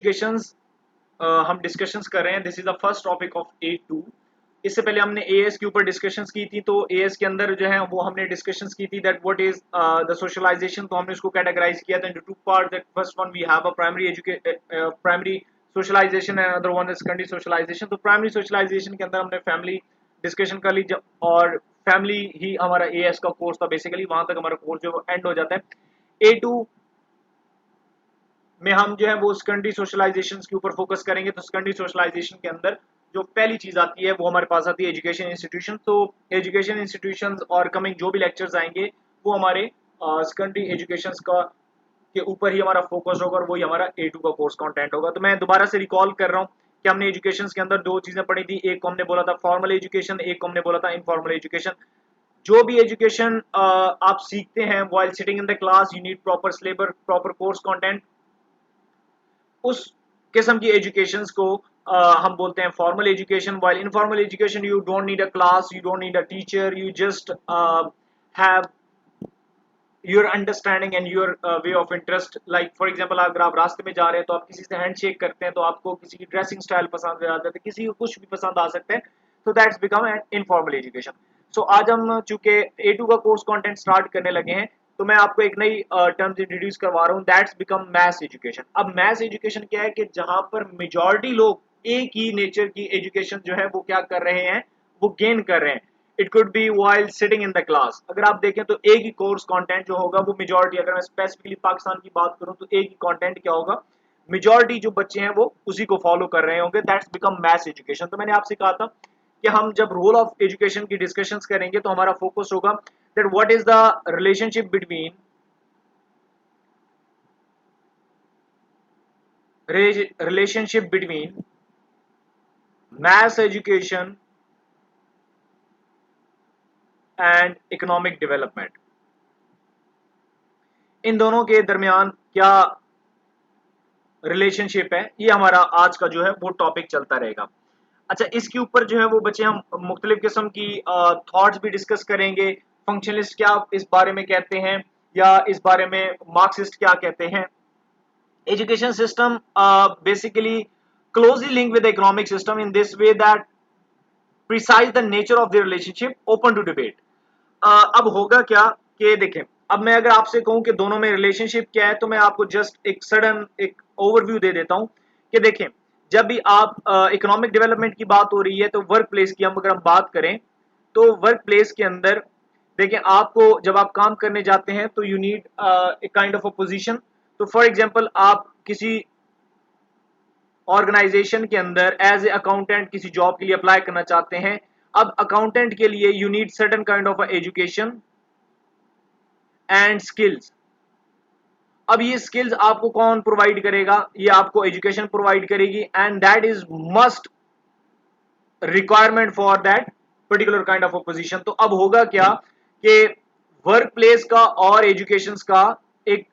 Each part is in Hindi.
एजुकेशंस हम डिस्कशंस कर रहे हैं। This is the first topic of A2। इससे पहले हमने एएस के ऊपर डिस्कशंस की थी, तो एएस के अंदर जो है वो हमने डिस्कशंस की थी that what is the socialization. तो हमने उसको कैटेगराइज किया था into two part. That first one we have a primary socialization and other one is secondary socialization. तो प्राइमरी सोशलाइजेशन के अंदर हमने फैमिली डिस्कशन कर ली और फैमिली ही हमारा एएस का कोर्स था बेसिकली। वहां तक हमारा कोर्स जो एंड हो जाता है। A2 में हम जो है वो सेकेंडरी सोशलाइजेशन के ऊपर फोकस करेंगे। तो सेकेंडरी सोशलाइजेशन के अंदर जो पहली चीज आती है वो हमारे पास आती है एजुकेशन इंस्टीट्यूशन। तो एजुकेशन इंस्टीट्यूशन और कमिंग जो भी लेक्चर्स आएंगे वो हमारे सेकेंडरी एजुकेशन का के ऊपर ही हमारा फोकस होगा और वही हमारा A2 का कोर्स कंटेंट होगा। तो मैं दोबारा से रिकॉल कर रहा हूँ कि हमने एजुकेशन के अंदर दो चीजें पढ़ी थी। एक को हमने बोला था फॉर्मल एजुकेशन, एक को हमने बोला था इनफॉर्मल एजुकेशन। जो भी एजुकेशन आप सीखते हैं while sitting in the class, you need proper syllabus, proper course content. उस किस्म की एजुकेशन को हम बोलते हैं formal education. While informal education you don't need a class, you don't need a teacher, you just have your understanding and your way of interest. Like for example अगर आप रास्ते में जा रहे हैं तो आप किसी से हैंडशेक करते हैं तो आपको किसी की ड्रेसिंग स्टाइल पसंद आ जाता है, किसी को कुछ भी पसंद आ सकता है। तो that's become an informal education. So आज हम चूंकि A2 का कोर्स कंटेंट स्टार्ट करने लगे हैं तो मैं आपको एक नई टर्म्स इंट्रोड्यूस करवा रहा हूँ, दैट्स बिकम मैथ एजुकेशन। अब मैथ एजुकेशन क्या है कि जहां पर मेजॉरिटी लोग एक ही नेचर की एजुकेशन जो है वो क्या कर रहे हैं, वो गेन कर रहे हैं। It could be while sitting in the class. अगर आप देखें तो एक ही कोर्स कंटेंट जो होगा वो मेजॉरिटी, अगर मैं स्पेसिफिकली पाकिस्तान की बात करूं तो एक ही कंटेंट क्या होगा, मेजॉरिटी जो बच्चे हैं वो उसी को फॉलो कर रहे होंगे। That's become math education. तो मैंने आपसे कहा था कि हम जब रोल ऑफ एजुकेशन की डिस्कशंस करेंगे तो हमारा फोकस होगा that what is the relationship between maths education and economic development. इन दोनों के दरमियान क्या रिलेशनशिप है, ये हमारा आज का जो है वो टॉपिक चलता रहेगा। अच्छा, इसके ऊपर जो है वो बच्चे हम मुख्तलिफ किस्म की थॉट्स भी डिस्कस करेंगे। फंक्शनलिस्ट क्या इस बारे में कहते हैं या इस बारे में मार्क्सिस्ट क्या कहते हैं। Education system basically closely linked with the economic system in this way that precise the nature of the relationship open to debate। अब होगा क्या कि देखें, अब मैं अगर आपसे कहूं कि दोनों में रिलेशनशिप क्या है तो मैं आपको जस्ट एक सडन एक ओवरव्यू दे देता हूं कि देखें, जब भी आप इकोनॉमिक डेवलपमेंट की बात हो रही है तो वर्क प्लेस की हम अगर हम बात करें तो वर्क प्लेस के अंदर देखें, आपको जब आप काम करने जाते हैं तो you need a kind of a position. तो फॉर एग्जांपल आप किसी ऑर्गेनाइजेशन के अंदर एज ए अकाउंटेंट किसी जॉब के लिए अप्लाई करना चाहते हैं। अब अकाउंटेंट के लिए you need certain kind of education and skills. अब ये स्किल्स आपको कौन प्रोवाइड करेगा, ये आपको एजुकेशन प्रोवाइड करेगी and that is must requirement for that particular kind of position. तो अब होगा क्या कि वर्क प्लेस का और एजुकेशन का एक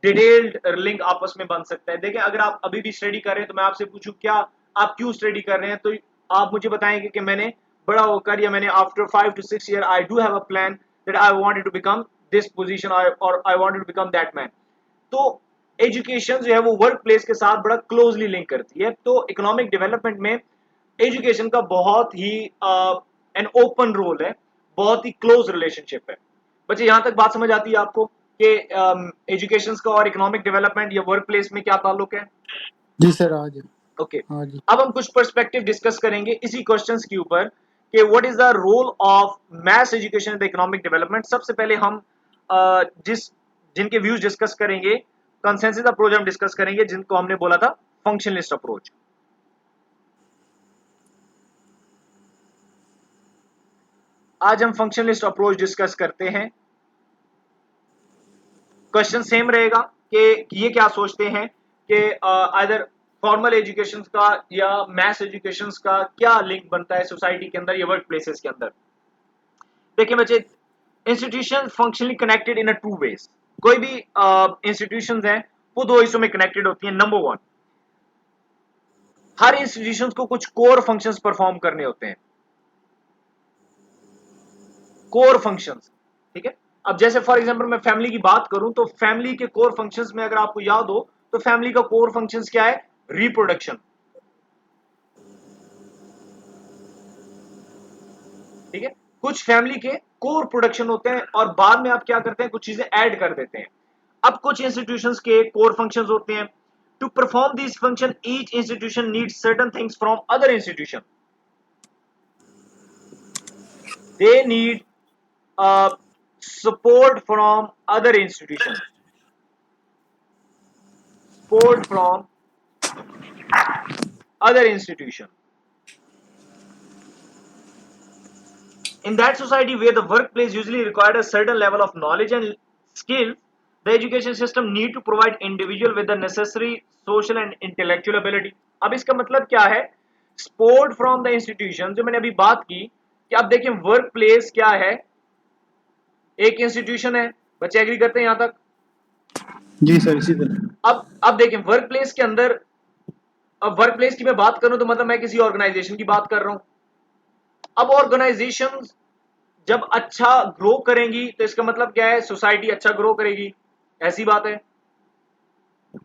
डिटेल्ड लिंक आपस में बन सकता है। देखिए, अगर आप अभी भी स्टडी कर रहे हैं तो मैं आपसे पूछूं क्या आप क्यों स्टडी कर रहे हैं, तो आप मुझे बताएंगे कि मैंने बड़ा होकर या मैंने after 5 to 6 years I do have a plan that I wanted to become this position और I wanted to become that man. तो एजुकेशन जो है वो वर्क प्लेस के साथ बड़ा क्लोजली लिंक करती है। तो इकोनॉमिक डेवलपमेंट में एजुकेशन का बहुत ही एन ओपन रोल है, बहुत ही क्लोज रिलेशनशिप है। बच्चे, यहां तक बात समझ आती है आपको कि एजुकेशन का और इकोनॉमिक डेवलपमेंट या वर्क प्लेस में क्या ताल्लुक है? जी सर, आज ओके, हाँ जी। अब हम कुछ पर्सपेक्टिव डिस्कस करेंगे इसी क्वेश्चंस के ऊपर कि what is the role of maths education in the economic development. सबसे पहले हम जिस जिनके व्यूज डिस्कस करेंगे, कंसेंसस अप्रोच हम डिस्कस करेंगे, जिनको हमने बोला था फंक्शनलिस्ट अप्रोच। आज हम फंक्शनलिस्ट अप्रोच डिस्कस करते हैं। क्वेश्चन सेम रहेगा कि ये क्या सोचते हैं कि आइदर फॉर्मल एजुकेशन का या मैथ्स एजुकेशन का क्या लिंक बनता है सोसाइटी के अंदर या वर्क प्लेसेस के अंदर। देखिए बच्चे, institution functionally connected in a two ways. कोई भी इंस्टीट्यूशंस हैं वो दो हिस्सों में कनेक्टेड होती हैं। नंबर वन, हर इंस्टीट्यूशन को कुछ कोर फंक्शंस परफॉर्म करने होते हैं, कोर फंक्शंस। ठीक है, अब जैसे फॉर एग्जांपल मैं फैमिली की बात करूं तो फैमिली के कोर फंक्शंस में अगर आपको याद हो तो फैमिली का कोर फंक्शंस क्या है, रिप्रोडक्शन, ठीक है। कुछ फैमिली के कोर प्रोडक्शन होते हैं और बाद में आप क्या करते हैं, कुछ चीजें ऐड कर देते हैं। अब कुछ इंस्टीट्यूशंस के कोर फंक्शंस होते हैं। To perform this function each institution needs certain things from other institution. They need support from other institutions, support from other institution. In that society where the workplace usually required a certain level of knowledge and skill, the education system need to provide individual with the necessary social and intellectual ability. अब इसका मतलब क्या है, support from the institution, जो मैंने अभी बात की कि अब देखिए वर्क प्लेस क्या है, एक इंस्टीट्यूशन है, बच्चे एग्री करते हैं यहां तक? जी सर, इसी तरह। अब देखिए वर्क प्लेस के अंदर, अब वर्क प्लेस की मैं बात करूं तो मतलब मैं किसी ऑर्गेनाइजेशन की बात कर रहा हूं। अब ऑर्गेनाइजेशन जब अच्छा ग्रो करेंगी तो इसका मतलब क्या है, सोसाइटी अच्छा ग्रो करेगी, ऐसी बात है।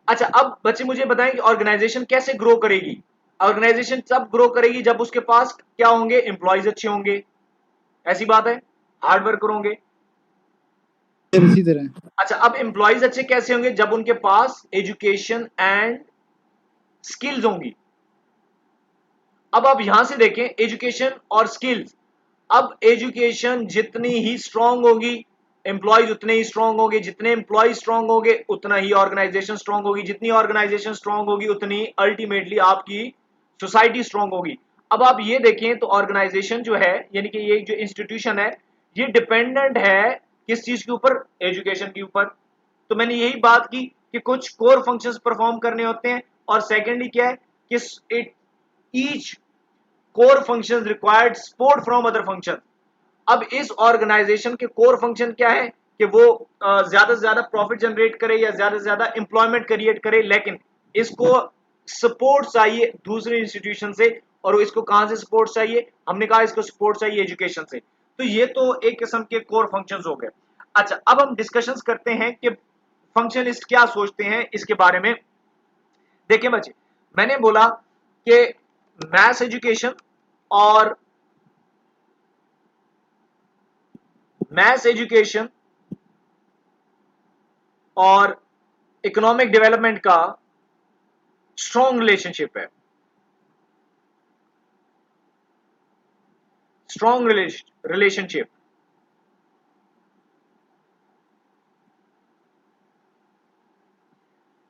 अच्छा अब बच्चे मुझे बताएं कि ऑर्गेनाइजेशन कैसे ग्रो करेगी। ऑर्गेनाइजेशन तब ग्रो करेगी जब उसके पास क्या होंगे, एम्प्लॉयज अच्छे होंगे, ऐसी बात है, हार्ड वर्कर होंगे। इसी तरह। अच्छा अब एम्प्लॉयज अच्छे कैसे होंगे, जब उनके पास एजुकेशन एंड स्किल्स होंगी। अब आप यहां से देखें एजुकेशन और स्किल्स, अब एजुकेशन जितनी ही स्ट्रांग होगी, एम्प्लॉयज उतने ही स्ट्रांग होंगे, जितने एम्प्लॉयज स्ट्रांग होंगे उतना ही ऑर्गेनाइजेशन स्ट्रांग होगी, जितनी ऑर्गेनाइजेशन स्ट्रांग होगी उतनी अल्टीमेटली आपकी सोसाइटी स्ट्रांग होगी। अब आप ये देखें तो ऑर्गेनाइजेशन जो है, यानी कि ये जो इंस्टीट्यूशन है, ये डिपेंडेंट है किस चीज के ऊपर, एजुकेशन के ऊपर। तो मैंने यही बात की कि कुछ कोर फंक्शंस परफॉर्म करने होते हैं, और सेकेंडली क्या है कि it each core functions required support from other function. अब इस ऑर्गेनाइजेशन के कोर फंक्शन क्या है कि वो ज्यादा से ज्यादा प्रॉफिट जनरेट करे या ज्यादा से ज्यादा एम्प्लॉयमेंट क्रिएट करे, लेकिन इसको सपोर्ट चाहिए दूसरे इंस्टीट्यूशन से। और इसको कहां से सपोर्ट चाहिए, हमने कहा इसको सपोर्ट चाहिए एजुकेशन से। तो ये तो एक किस्म के कोर फंक्शंस हो गए। अच्छा अब हम डिस्कशंस करते हैं कि फंक्शनिस्ट क्या सोचते हैं इसके बारे में। देखिए बच्चे, मैंने बोला कि मैथ एजुकेशन और मैथ एजुकेशन और इकोनॉमिक डेवलपमेंट का स्ट्रॉन्ग रिलेशनशिप है, स्ट्रॉन्ग रिलेशनशिप।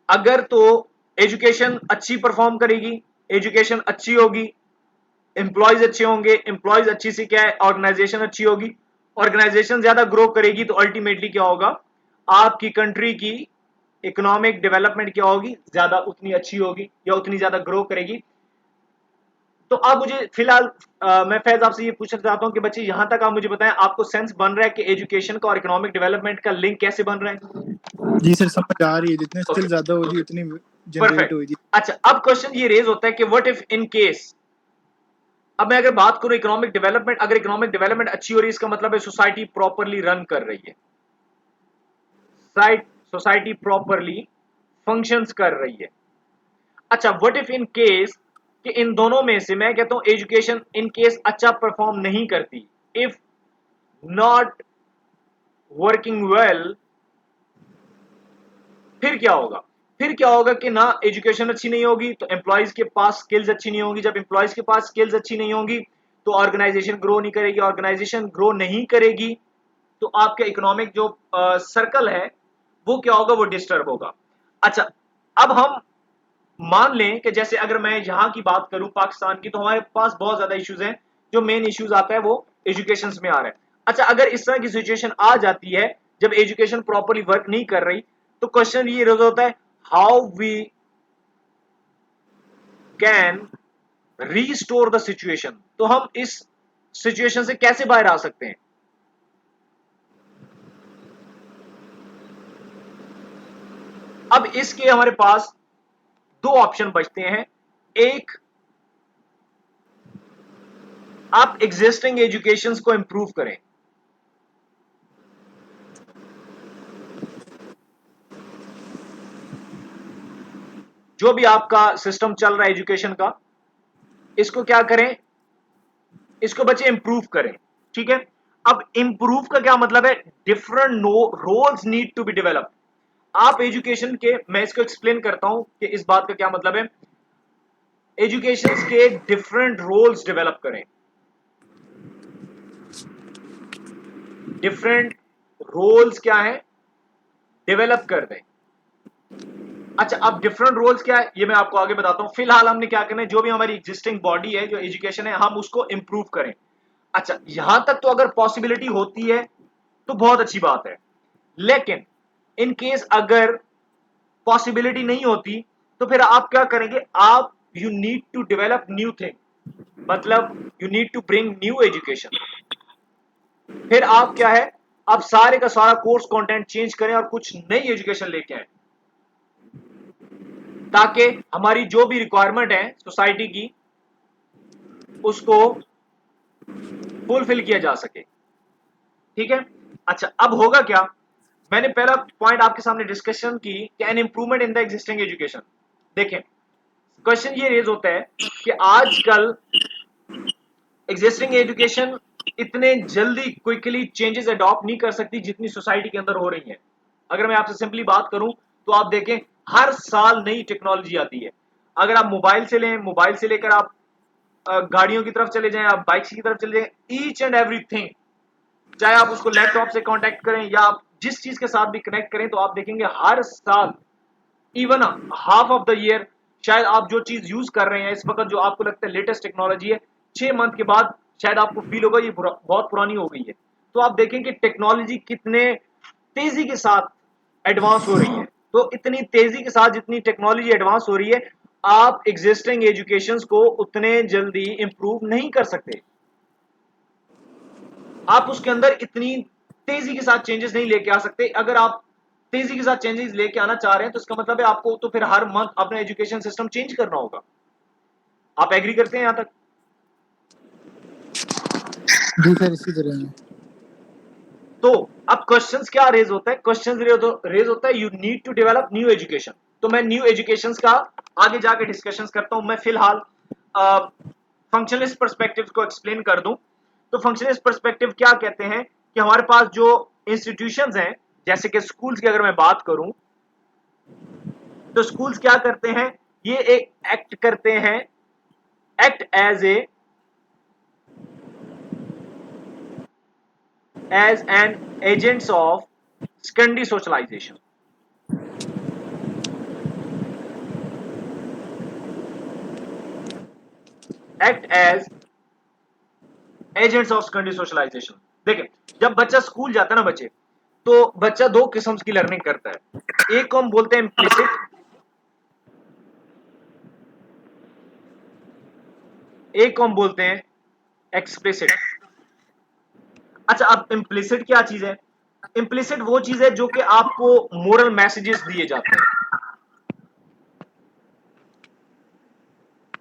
अगर तो एजुकेशन अच्छी परफॉर्म करेगी, एजुकेशन अच्छी होगी, एम्प्लॉयज अच्छे होंगे, एम्प्लॉयज अच्छी सी क्या है, ऑर्गेनाइजेशन अच्छी होगी, ऑर्गेनाइजेशन ज्यादा ग्रो करेगी तो अल्टीमेटली क्या होगा, आपकी कंट्री की इकोनॉमिक डेवलपमेंट क्या होगी, ज्यादा उतनी अच्छी होगी या उतनी ज्यादा ग्रो करेगी। तो आप मुझे फिलहाल मैं फैज आपसे ये पूछना चाहता हूँ कि बच्चे यहां तक आप मुझे बताएं, आपको सेंस बन रहा है कि एजुकेशन का और इकोनॉमिक डेवलपमेंट का लिंक कैसे बन रहा है? जी सर, समझ आ रही है, जितने ओके स्किल ज्यादा होगी उतनी जनरेट परफेक्ट। होगी। अच्छा अब क्वेश्चन ये रेज होता है कि व्हाट इफ इन केस, अब मैं अगर बात करूं इकोनॉमिक डेवलपमेंट, अगर इकोनॉमिक डेवलपमेंट अच्छी हो रही है इसका मतलब है सोसाइटी प्रॉपरली रन कर रही है, सोसाइटी प्रॉपरली फंक्शंस कर रही है। अच्छा व्हाट इफ इन केस कि इन दोनों में से मैं कहता हूं एजुकेशन इन केस अच्छा परफॉर्म नहीं करती, इफ नॉट वर्किंग वेल, फिर क्या होगा, फिर क्या होगा कि ना एजुकेशन अच्छी नहीं होगी तो एम्प्लॉयज के पास स्किल्स अच्छी नहीं होगी, जब एम्प्लॉयज के पास स्किल्स अच्छी नहीं होगी तो ऑर्गेनाइजेशन ग्रो नहीं करेगी, ऑर्गेनाइजेशन ग्रो नहीं करेगी तो आपका इकोनॉमिक जो सर्कल है वो क्या होगा, वो डिस्टर्ब होगा। अच्छा अब हम मान लें कि जैसे अगर मैं यहाँ की बात करूं पाकिस्तान की, तो हमारे पास बहुत ज्यादा इश्यूज हैं, जो मेन इश्यूज आता है वो एजुकेशन में आ रहा है। अच्छा अगर इस तरह की सिचुएशन आ जाती है जब एजुकेशन प्रॉपरली वर्क नहीं कर रही, तो क्वेश्चन ये रोज होता है, how we can restore the situation, तो हम इस सिचुएशन से कैसे बाहर आ सकते हैं। अब इसके हमारे पास दो ऑप्शन बचते हैं। एक, आप एग्जिस्टिंग एजुकेशन को इंप्रूव करें, जो भी आपका सिस्टम चल रहा है एजुकेशन का, इसको क्या करें, इसको बच्चे इंप्रूव करें। ठीक है, अब इंप्रूव का क्या मतलब है, different roles need to be develop. आप एजुकेशन के, मैं इसको एक्सप्लेन करता हूं कि इस बात का क्या मतलब है। एजुकेशन के डिफरेंट रोल्स डेवलप करें, डिफरेंट रोल्स क्या है, डेवलप कर दें। अच्छा, अब डिफरेंट रोल्स क्या है ये मैं आपको आगे बताता हूं। फिलहाल हमने क्या करना है, जो भी हमारी एग्जिस्टिंग बॉडी है, जो एजुकेशन है, हम उसको इंप्रूव करें। अच्छा, यहां तक तो अगर पॉसिबिलिटी होती है तो बहुत अच्छी बात है, लेकिन इन केस अगर पॉसिबिलिटी नहीं होती तो फिर आप क्या करेंगे, आप you need to develop new thing, मतलब you need to bring new education. फिर आप क्या है, आप सारे का सारा कोर्स कंटेंट चेंज करें और कुछ नई एजुकेशन लेके आए, ताकि हमारी जो भी रिक्वायरमेंट है सोसाइटी की, उसको फुलफिल किया जा सके। ठीक है, अच्छा अब होगा क्या, मैंने पहला पॉइंट आपके सामने डिस्कशन की, can improvement in the existing education. देखें, क्वेश्चन ये रेज होता है कि आजकल एग्जिस्टिंग एजुकेशन इतने जल्दी क्विकली चेंजेस अडॉप्ट नहीं कर सकती जितनी सोसाइटी के अंदर हो रही है। अगर मैं आपसे सिंपली बात करूं तो आप देखें, हर साल नई टेक्नोलॉजी आती है। अगर आप मोबाइल से लें, मोबाइल से लेकर आप गाड़ियों की तरफ चले जाएं, आप बाइक्स की तरफ चले जाएं, ईच एंड एवरीथिंग, चाहे आप उसको लैपटॉप से कांटेक्ट करें या आप जिस चीज के साथ भी कनेक्ट करें, तो आप देखेंगे हर साल, even half of the year, शायद आप जो चीज यूज कर रहे हैं इस वक्त, जो आपको लगता है लेटेस्ट टेक्नोलॉजी है, 6 मंथ के बाद शायद आपको फील होगा ये बहुत पुरानी हो गई है। तो आप देखें कि टेक्नोलॉजी कितने तेजी के साथ एडवांस हो रही है। तो इतनी तेजी के साथ जितनी टेक्नोलॉजी एडवांस हो रही है, आप एग्जिस्टिंग एजुकेशन को उतने जल्दी इंप्रूव नहीं कर सकते। आप उसके अंदर इतनी तेजी के साथ चेंजेस नहीं लेके आ सकते। अगर आप तेजी के साथ चेंजेस लेके आना चाह रहे हैं तो इसका मतलब है आपको तो फिर हर मंथ अपना एजुकेशन सिस्टम चेंज करना होगा। आप एग्री करते हैं यहां तक? जी सर, इसी तरह है। तो अब क्वेश्चंस क्या रेज होता है, क्वेश्चंस रेज होता है, you need to develop new education. तो मैं न्यू एजुकेशन का आगे जाके डिस्कशन करता हूं। मैं फिलहाल फंक्शनलिस्ट पर्सपेक्टिव को एक्सप्लेन कर दूं। तो फंक्शनलिस्ट पर्सपेक्टिव क्या कहते हैं कि हमारे पास जो इंस्टीट्यूशंस हैं, जैसे कि स्कूल्स की अगर मैं बात करूं, तो स्कूल्स क्या करते हैं, ये एक एक्ट करते हैं, act as an agents of secondary socialization. Act as agents of secondary socialization. देखिए, जब बच्चा स्कूल जाता है ना बच्चे, तो बच्चा दो किस्म की लर्निंग करता है। एक को हम बोलते हैं इम्प्लिसिट, एक को हम बोलते हैं एक्सप्लिसिट। अच्छा, अब इम्प्लिसिट क्या चीज है, इम्प्लिसिट वो चीज है जो कि आपको मोरल मैसेजेस दिए जाते हैं,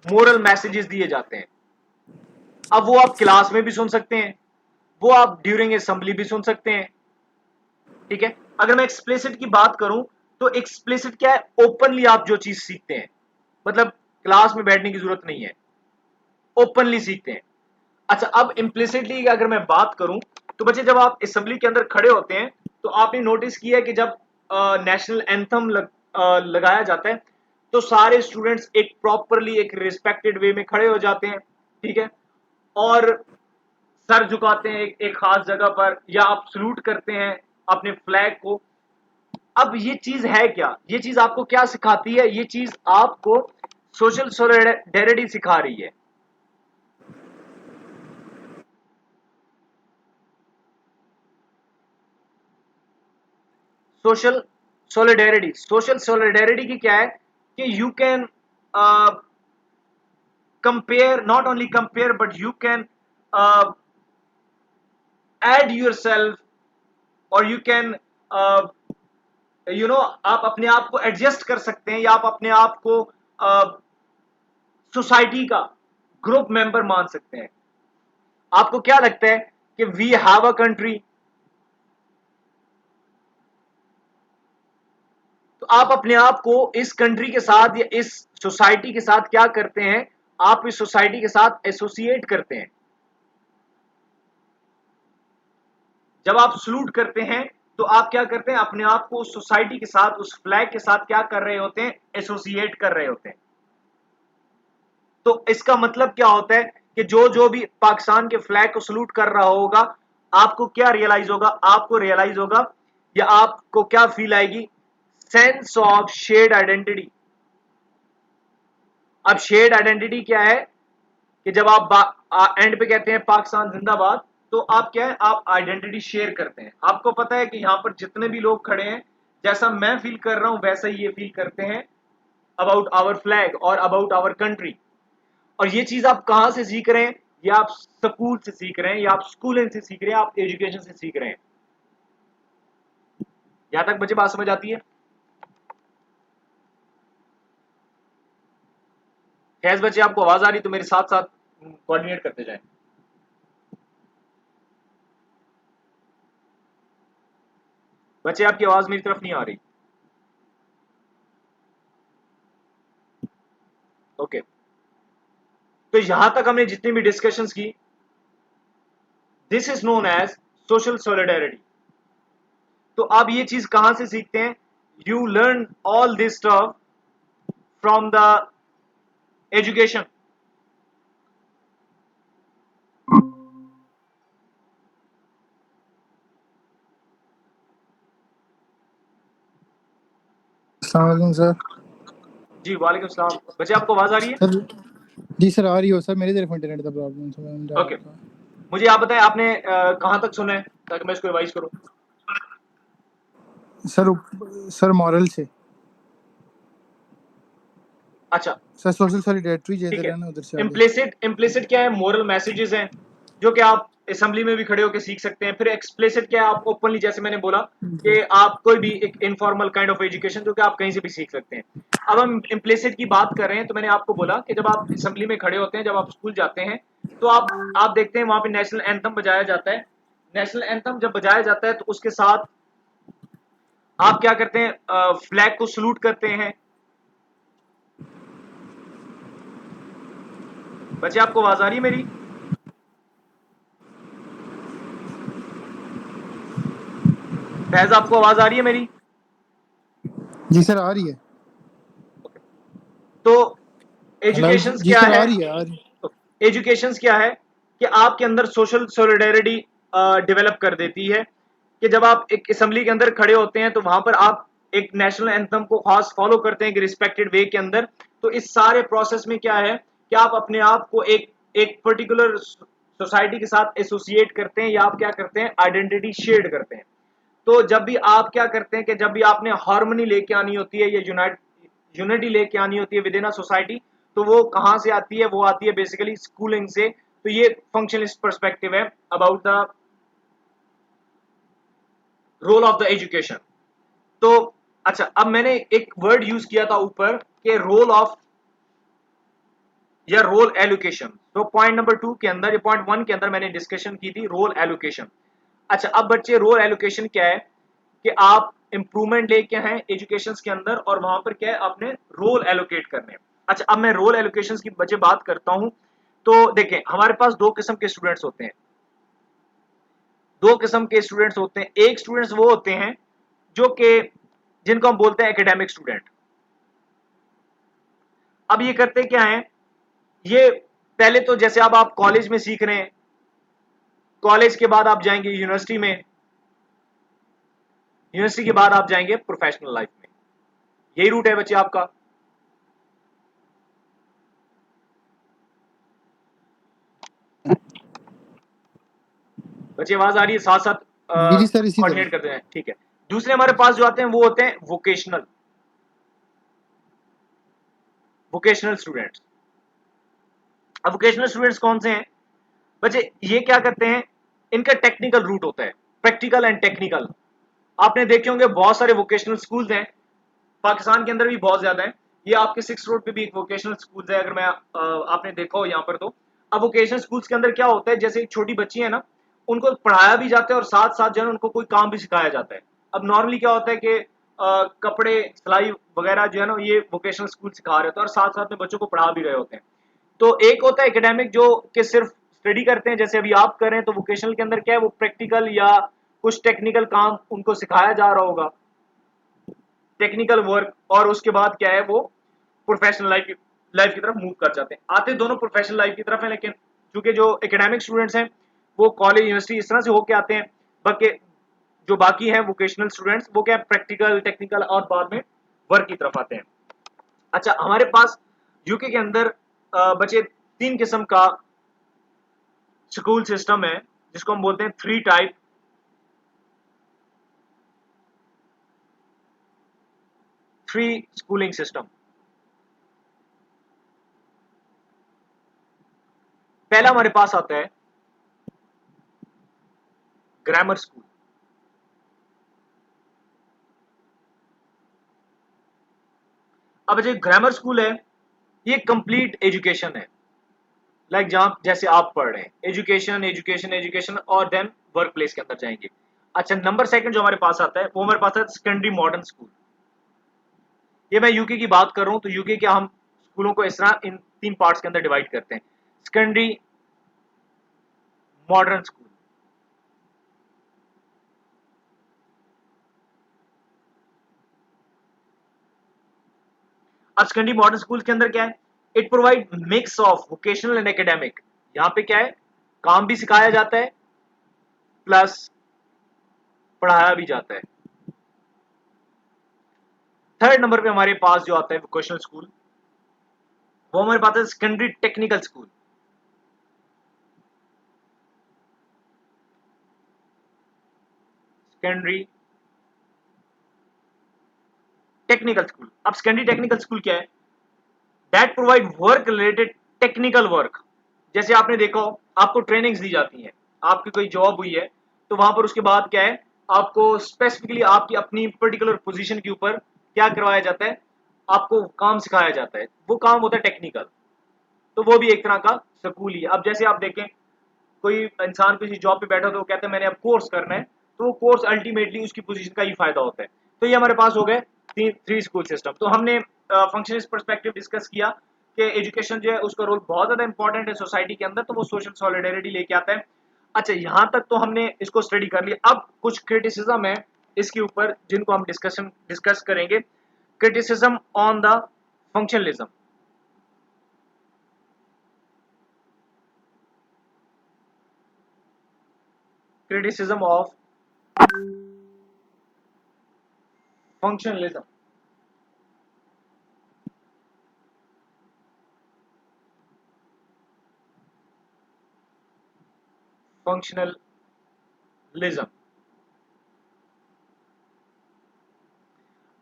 मोरल मैसेजेस दिए जाते हैं। अब वो आप क्लास में भी सुन सकते हैं, वो आप ड्यूरिंग असेंबली भी सुन सकते हैं। ठीक है, अगर मैं एक्सप्लिसिट की बात करूं तो एक्सप्लिसिट क्या है, ओपनली आप जो चीज सीखते हैं, मतलब क्लास में बैठने की जरूरत नहीं है, ओपनली सीखते हैं। अच्छा, अब इम्प्लिसिटली अगर मैं बात करूं तो बच्चे जब आप असेंबली के अंदर खड़े होते हैं, तो आपने नोटिस किया है कि जब नेशनल एंथम लगाया जाता है, तो सारे स्टूडेंट्स एक प्रॉपरली एक रिस्पेक्टेड वे में खड़े हो जाते हैं। ठीक है, और सर झुकाते हैं एक खास जगह पर, या आप सल्यूट करते हैं अपने फ्लैग को। अब ये चीज है क्या, ये चीज आपको क्या सिखाती है, ये चीज आपको सोशल सोलिडेरिटी सिखा रही है। सोशल सोलिडेरिटी, सोशल सोलिडेरिटी की क्या है कि you can compare, not only compare, but you can add your self, और यू कैन आप अपने आप को एडजस्ट कर सकते हैं, या आप अपने आप को सोसाइटी का ग्रुप मेंबर मान सकते हैं। आपको क्या लगता है कि वी हैव अ कंट्री, तो आप अपने आप को इस कंट्री के साथ या इस सोसाइटी के साथ क्या करते हैं, आप इस सोसाइटी के साथ एसोसिएट करते हैं। जब आप सलूट करते हैं तो आप क्या करते हैं, अपने आप को उस सोसाइटी के साथ, उस फ्लैग के साथ क्या कर रहे होते हैं, एसोसिएट कर रहे होते हैं। तो इसका मतलब क्या होता है कि जो जो भी पाकिस्तान के फ्लैग को सलूट कर रहा होगा, आपको क्या रियलाइज होगा, आपको रियलाइज होगा या आपको क्या फील आएगी, सेंस ऑफ शेयर्ड आइडेंटिटी। अब शेयर्ड आइडेंटिटी क्या है कि जब आप एंड पे कहते हैं पाकिस्तान जिंदाबाद, तो आप क्या है, आप आइडेंटिटी शेयर करते हैं। आपको पता है कि यहां पर जितने भी लोग खड़े हैं, जैसा मैं फील कर रहा हूं वैसा ही ये फील करते हैं अबाउट आवर फ्लैग और अबाउट आवर कंट्री। और ये चीज आप कहां से सीख रहे हैं, ये आप स्कूल से सीख रहे हैं, या आप स्कूलिंग से सीख रहे हैं, आप एजुकेशन से सीख रहे हैं। यहां तक बच्चे बात समझ आती है? खैर बच्चे, आपको आवाज आ रही तो मेरे साथ साथ कोऑर्डिनेट करते जाएं। बच्चे, आपकी आवाज मेरी तरफ नहीं आ रही। ओके, तो यहां तक हमने जितनी भी डिस्कशंस की, this is known as social solidarity. तो आप ये चीज कहां से सीखते हैं, you learn all this stuff from the education. अस्सलाम वालेकुम सर। जी वालेकुम सलाम। बच्चे, आपको आवाज आ रही है? सर जी सर, आ रही हो सर, मेरी तरफ इंटरनेट का प्रॉब्लम था, मैं जा रहा ओके, था। मुझे आप बताएं आपने कहां तक सुना है ताकि मैं इसको रिवाइज करूं। सर मॉरल से। अच्छा, सर सोशल सॉलिडेरिटी ठीक जिधर है। है ना उधर से आगे। इम्प्लिसिट इम्प्लिसिट क्या है, मोरल मैसेजेस हैं जो कि आप असेंबली में भी खड़े होकर सीख सकते हैं। फिर एक्सप्लिसिट क्या है, आप ओपनली, जैसे मैंने बोला जी कि आप कोई भी एक इनफॉर्मल काइंड ऑफ एजुकेशन जो कि आप कहीं से भी सीख सकते हैं। अब हम इम्प्लिसिट की बात कर रहे हैं, तो मैंने आपको बोला कि जब आप असेंबली में खड़े होते हैं, जब आप स्कूल जाते हैं, तो आप देखते हैं वहां पे नेशनल एंथम बजाया जाता है। नेशनल एंथम जब बजाया जाता है तो उसके साथ आप क्या करते हैं, फ्लैग को सलूट करते हैं। बच्चे, आपको आवाज आ रही है मेरी? फैज, आपको आवाज आ रही है मेरी? जी सर, आ रही है। तो हेलो एजुकेशंस जी क्या सर, है, आ रही है, आ रही। एजुकेशंस क्या है कि आपके अंदर सोशल सॉलिडेरिटी डेवलप कर देती है कि जब आप एक असेंबली के अंदर खड़े होते हैं तो वहां पर आप एक नेशनल एंथम को खास फॉलो करते हैं कि रिस्पेक्टेड वे के अंदर। तो इस सारे प्रोसेस में क्या है कि आप अपने आप को एक एक पर्टिकुलर सोसाइटी के साथ एसोसिएट करते हैं, या आप क्या करते हैं, आइडेंटिटी शेयर करते हैं। तो जब भी आप क्या करते हैं कि जब भी आपने हार्मनी लेके आनी होती है या यूनिटी लेके आनी होती है विद इन अ सोसाइटी, तो वो कहां से आती है, वो आती है बेसिकली स्कूलिंग से। तो ये फंक्शनलिस्ट पर्सपेक्टिव है about the role of the education. तो अच्छा, अब मैंने एक वर्ड यूज किया था ऊपर के रोल ऑफ या रोल एलोकेशन। तो पॉइंट नंबर 2 के अंदर, या पॉइंट 1 के अंदर मैंने डिस्कशन की थी रोल एलोकेशन। अच्छा, अब बच्चे, रोल एलोकेशन क्या है कि आप इंप्रूवमेंट लेके हैं एजुकेशन के अंदर और वहां पर क्या है, आपने रोल एलोकेट करने हैं। अच्छा, अब मैं रोल एलोकेशन की बच्चे बात करता हूं। तो देखें, हमारे पास दो किस्म के स्टूडेंट्स होते हैं। दो किस्म के स्टूडेंट्स होते हैं। एक स्टूडेंट्स वो होते हैं जो कि जिनको हम बोलते हैं एकेडमिक स्टूडेंट। अब ये करते क्या है, ये पहले तो जैसे अब आप कॉलेज में सीख रहे हैं, कॉलेज के बाद आप जाएंगे यूनिवर्सिटी में, यूनिवर्सिटी के बाद आप जाएंगे प्रोफेशनल लाइफ में। यही रूट है बच्चे आपका। बच्चे, आवाज आ रही है? साथ साथ जी सर, इसी तरह। कोऑर्डिनेट करते हैं, ठीक है। दूसरे हमारे पास जो आते हैं वो होते हैं वोकेशनल, वोकेशनल स्टूडेंट्स। अब वोकेशनल स्टूडेंट्स कौन से हैं बच्चे? ये क्या करते हैं, इनका टेक्निकल रूट होता है, प्रैक्टिकल एंड टेक्निकल। आपने देखे होंगे बहुत सारे वोकेशनल स्कूल्स हैं पाकिस्तान के अंदर भी, बहुत ज्यादा है। ये आपके 6 रोड पे भी एक वोकेशनल स्कूल है, अगर मैं आपने देखा हो यहाँ पर। तो अब वोकेशनल स्कूल्स के अंदर क्या होता है, जैसे एक छोटी बच्ची है ना, उनको पढ़ाया भी जाता है और साथ साथ जो है उनको कोई काम भी सिखाया जाता है। अब नॉर्मली क्या होता है कि कपड़े सिलाई वगैरह जो है ना ये वोकेशनल स्कूल सिखा रहे होते हैं और साथ साथ में बच्चों को पढ़ा भी रहे होते हैं। तो एक होता है एकेडमिक जो कि सिर्फ स्टडी करते हैं, जैसे अभी आप कर रहे हैं, तो वोकेशनल के अंदर क्या है, वो प्रैक्टिकल या कुछ टेक्निकल काम उनको सिखाया जा रहा होगा, टेक्निकल वर्क, और उसके बाद क्या है वो प्रोफेशनल लाइफ की तरफ मूव कर जाते हैं। आते दोनों प्रोफेशनल लाइफ की तरफ है, लेकिन क्योंकि जो एकेडमिक स्टूडेंट्स हैं वो कॉलेज यूनिवर्सिटी इस तरह से होके आते हैं, बाकी जो बाकी हैं वोकेशनल स्टूडेंट्स वो क्या प्रैक्टिकल टेक्निकल और बाद में वर्क की तरफ आते हैं। अच्छा, हमारे पास यूके के अंदर बचे 3 किस्म का स्कूल सिस्टम है, जिसको हम बोलते हैं 3 स्कूलिंग सिस्टम। पहला हमारे पास आता है ग्रामर स्कूल। अब जो ग्रामर स्कूल है ये कंप्लीट एजुकेशन है, लाइक जहां जैसे आप पढ़ रहे हैं, एजुकेशन एजुकेशन एजुकेशन और देन वर्क प्लेस के अंदर जाएंगे। अच्छा, नंबर सेकंड जो हमारे पास आता है वो हमारे पास है सेकेंडरी मॉडर्न स्कूल। ये मैं यूके की बात कर रहा हूं, तो यूके के हम स्कूलों को इस तरह इन 3 पार्ट्स के अंदर डिवाइड करते हैं। सेकेंडरी मॉडर्न स्कूल, अब सेकेंडरी मॉडर्न स्कूल के अंदर क्या है, it provide mix of vocational and academic. यहाँ पे क्या है, काम भी सिखाया जाता है प्लस पढ़ाया भी जाता है। थर्ड नंबर पे हमारे पास जो आता है वोकेशनल स्कूल, वो हमारे पास है secondary technical school. Secondary technical school, अब सेकेंडरी टेक्निकल स्कूल क्या है, that provide work related technical work. जैसे आपने देखा हो, आपको ट्रेनिंग्स दी जाती हैं, आपकी कोई जॉब हुई है तो वहां पर उसके बाद क्या है, आपको स्पेसिफिकली आपकी अपनी पर्टिकुलर पोजीशन के ऊपर क्या करवाया जाता है, आपको काम सिखाया जाता है, वो काम होता है टेक्निकल। तो वो भी एक तरह का स्कूल ही है। अब जैसे आप देखें, कोई इंसान किसी जॉब पे बैठा तो वो कहता है मैंने अब कोर्स करना है, तो वो कोर्स अल्टीमेटली उसकी पोजीशन का ही फायदा होता है। तो ये हमारे पास हो गए 3 स्कूल सिस्टम। तो हमने फंक्शनलिस्ट पर्सपेक्टिव डिस्कस किया कि एजुकेशन जो है उसका रोल बहुत ज्यादा इंपॉर्टेंट है सोसाइटी के अंदर, तो वो सोशल सॉलिडेरिटी लेके आता है। अच्छा, यहाँ तक तो हमने इसको स्टडी कर लिया। अब कुछ क्रिटिसिज्म है इसके ऊपर जिनको हम डिस्कस करेंगे। Criticism on the functionalism. Criticism of functionalism. Functionalism.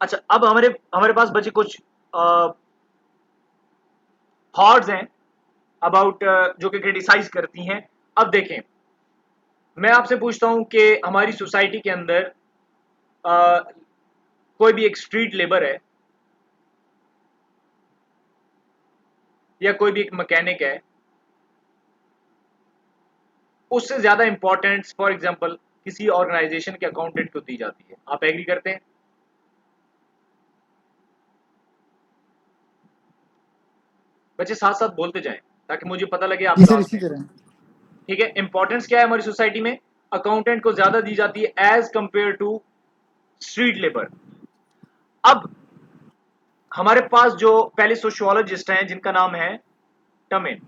अच्छा, अब हमारे हमारे पास बचे कुछ थॉट्स हैं अबाउट जो कि क्रिटिसाइज करती हैं। अब देखें, मैं आपसे पूछता हूं कि हमारी सोसाइटी के अंदर कोई भी एक स्ट्रीट लेबर है या कोई भी एक मैकेनिक है, उससे ज्यादा इंपॉर्टेंस फॉर एग्जांपल किसी ऑर्गेनाइजेशन के अकाउंटेंट को दी जाती है। आप एग्री करते हैं? बच्चे साथ साथ बोलते जाएं ताकि मुझे पता लगे आप जी सर, क्लास इसी में। तरह। ठीक है, इंपॉर्टेंस क्या है हमारी सोसाइटी में, अकाउंटेंट को ज्यादा दी जाती है as compare to street labour. अब हमारे पास जो पहले सोशियोलॉजिस्ट हैं जिनका नाम है टमेन,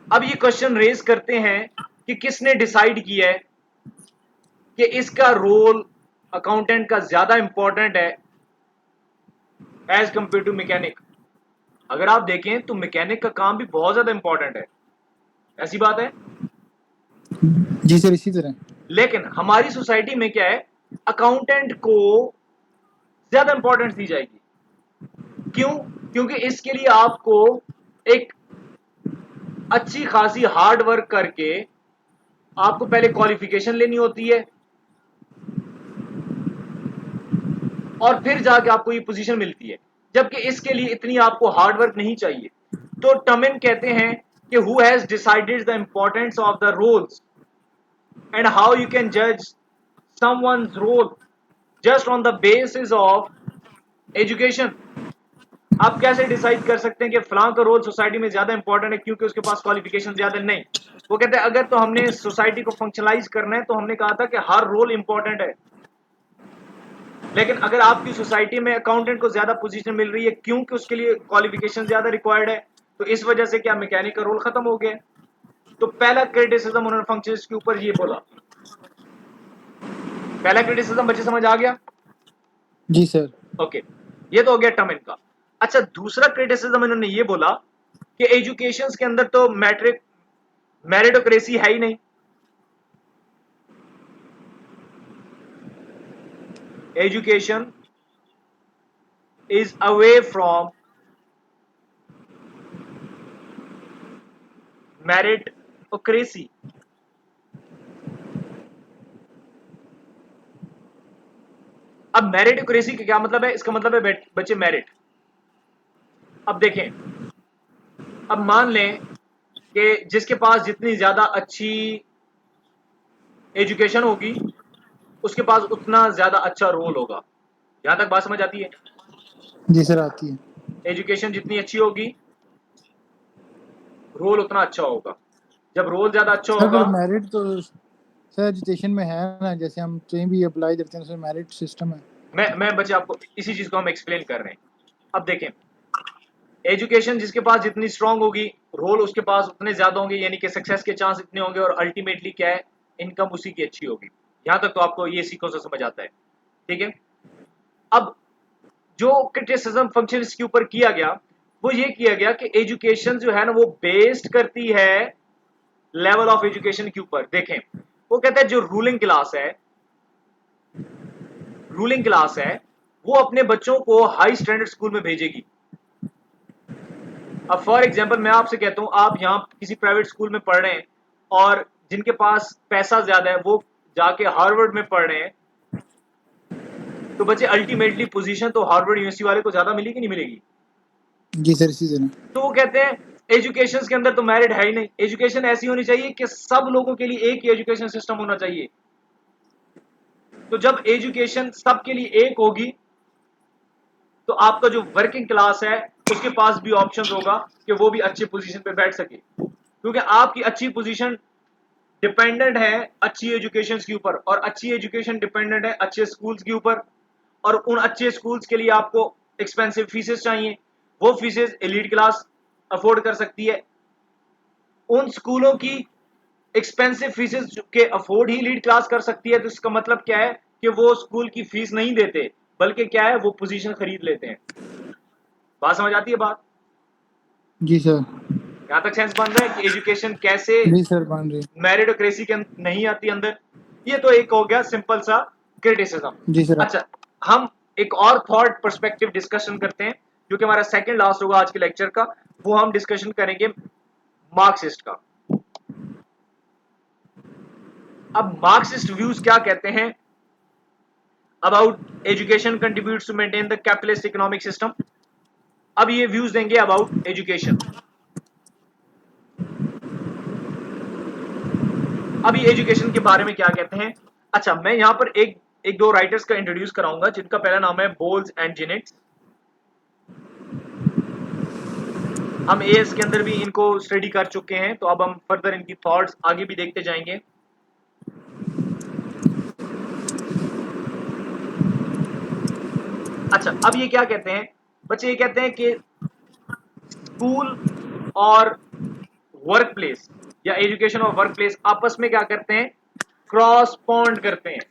अब ये क्वेश्चन रेज करते हैं कि किसने डिसाइड किया है कि इसका रोल अकाउंटेंट का ज्यादा इंपॉर्टेंट है एज कंपेयर टू मैकेनिक। अगर आप देखें तो मैकेनिक का काम भी बहुत ज्यादा इंपॉर्टेंट है, ऐसी बात है। जी सर, इसी तरह। लेकिन हमारी सोसाइटी में क्या है, अकाउंटेंट को ज्यादा इंपॉर्टेंस दी जाएगी। क्यों? क्योंकि इसके लिए आपको एक अच्छी खासी हार्ड वर्क करके आपको पहले क्वालिफिकेशन लेनी होती है और फिर जाके आपको ये पोजीशन मिलती है, जबकि इसके लिए इतनी आपको हार्ड वर्क नहीं चाहिए। तो टमिन कहते हैं कि who has decided the importance of the roles and how you can जज someone's role just on the basis of education. आप कैसे डिसाइड कर सकते हैं कि फलां का रोल सोसाइटी में ज्यादा इंपॉर्टेंट है क्योंकि उसके पास क्वालिफिकेशन ज्यादा? नहीं, वो कहते हैं अगर तो हमने सोसाइटी को फंक्शनलाइज करना है तो हमने कहा था कि हर रोल इंपॉर्टेंट है, लेकिन अगर आपकी सोसाइटी में अकाउंटेंट को ज्यादा पोजीशन मिल रही है क्योंकि उसके लिए क्वालिफिकेशन ज्यादा रिक्वायर्ड है, तो इस वजह से क्या मैकेनिक का रोल खत्म हो गया? तो पहला क्रिटिसिज्म उन्होंने फंक्शंस के ऊपर ये बोला। पहला क्रिटिसिज्म बच्चे समझ आ गया? जी सर। ओके, ये तो हो गया टर्म इनका। अच्छा, दूसरा क्रिटिसिज्म इन्होंने ये बोला कि एजुकेशन के अंदर तो मेरिटोक्रेसी है ही नहीं। Education is away from meritocracy. अब मेरिटोक्रेसी का क्या मतलब है? इसका मतलब है बच्चे मेरिट। अब देखें, अब मान लें कि जिसके पास जितनी ज्यादा अच्छी एजुकेशन होगी उसके पास उतना ज्यादा अच्छा रोल होगा। यहां तक बात समझ आती है? जी सर आती है। एजुकेशन जितनी अच्छी होगी रोल उतना अच्छा होगा। जब रोल ज्यादा अच्छा सर होगा, पर मेरिट तो सर एजुकेशन में है ना, जैसे हम कहीं भी अप्लाई करते हैं उसमें मेरिट सिस्टम है। मैं बच्चे आपको इसी चीज को हम एक्सप्लेन कर रहे हैं। अब देखें, एजुकेशन जिसके पास जितनी स्ट्रांग होगी रोल उसके पास उतने ज्यादा होंगे, यानी कि सक्सेस के चांस इतने होंगे और अल्टीमेटली क्या है, इनकम उसी की अच्छी होगी। यहां तक तो आपको ये सीक्वेंस समझ आता है, ठीक है? अब जो क्रिटिसिज्म फंक्शन के ऊपर किया गया वो ये किया गया कि एजुकेशन जो है ना वो बेस्ड करती है लेवल ऑफ एजुकेशन के ऊपर। देखें, वो कहते हैं जो रूलिंग क्लास है वो अपने बच्चों को हाई स्टैंडर्ड स्कूल में भेजेगी। अब फॉर एग्जांपल मैं आपसे कहता हूं आप यहां किसी प्राइवेट स्कूल में पढ़ रहे हैं और जिनके पास पैसा ज्यादा है वो जाके हार्वर्ड में पढ़ रहे हैं, तो बच्चे अल्टीमेटली पोजीशन तो हार्वर्ड यूनिवर्सिटी वाले को ज्यादा मिलेगी नहीं मिलेगी? जी सर इसी तरह। तो वो कहते हैं एजुकेशन के अंदर तो मेरिट है ही नहीं, एजुकेशन ऐसी होनी चाहिए कि सब लोगों के लिए एक ही एजुकेशन सिस्टम होना चाहिए। तो जब एजुकेशन सबके लिए एक होगी तो आपका जो वर्किंग क्लास है उसके पास भी ऑप्शन होगा कि वो भी अच्छी पोजीशन पे बैठ सके, क्योंकि आपकी अच्छी पोजीशन डिपेंडेंट है अच्छी एजुकेशन के ऊपर, और अच्छी एजुकेशन डिपेंडेंट है अच्छे स्कूल्स के ऊपर, और उन अच्छे स्कूल्स के लिए आपको एक्सपेंसिव फीसेस चाहिए। वो फीसेस एलीट क्लास अफोर्ड कर सकती है। उन स्कूलों की एक्सपेंसिव फीसेस के अफोर्ड ही लीड क्लास कर सकती है, तो इसका मतलब क्या है कि वो स्कूल की फीस नहीं देते बल्कि क्या है, वो पोजीशन खरीद लेते हैं। बात समझ आती है बात? जी सर। यहां तक सेंस बन रहा है कि एजुकेशन कैसे जी सर बन रही। मेरिटोक्रेसी के नहीं आती अंदर। ये तो एक हो गया सिंपल सा क्रिटिसिज्म। जी सर। अच्छा, हम एक और थॉट पर्सपेक्टिव डिस्कशन करते हैं जो कि हमारा सेकंड लास्ट होगा आज के लेक्चर का। वो हम डिस्कशन करेंगे मार्क्सिस्ट का। अब मार्क्सिस्ट व्यूज क्या कहते हैं about education contributes to maintain the capitalist economic system. अब ये व्यूज देंगे अबाउट एजुकेशन। अब ये एजुकेशन के बारे में क्या कहते हैं। अच्छा, मैं यहां पर एक दो राइटर्स का इंट्रोड्यूस कराऊंगा जिनका पहला नाम है बोल्स एंड जेनेट्स। हम एएस के अंदर भी इनको स्टडी कर चुके हैं, तो अब हम फर्दर इनकी थॉट्स आगे भी देखते जाएंगे। अच्छा, अब ये क्या कहते हैं बच्चे, ये कहते हैं कि स्कूल और वर्क प्लेस या एजुकेशन और वर्क प्लेस आपस में क्या करते हैं, क्रॉस बॉन्ड करते हैं।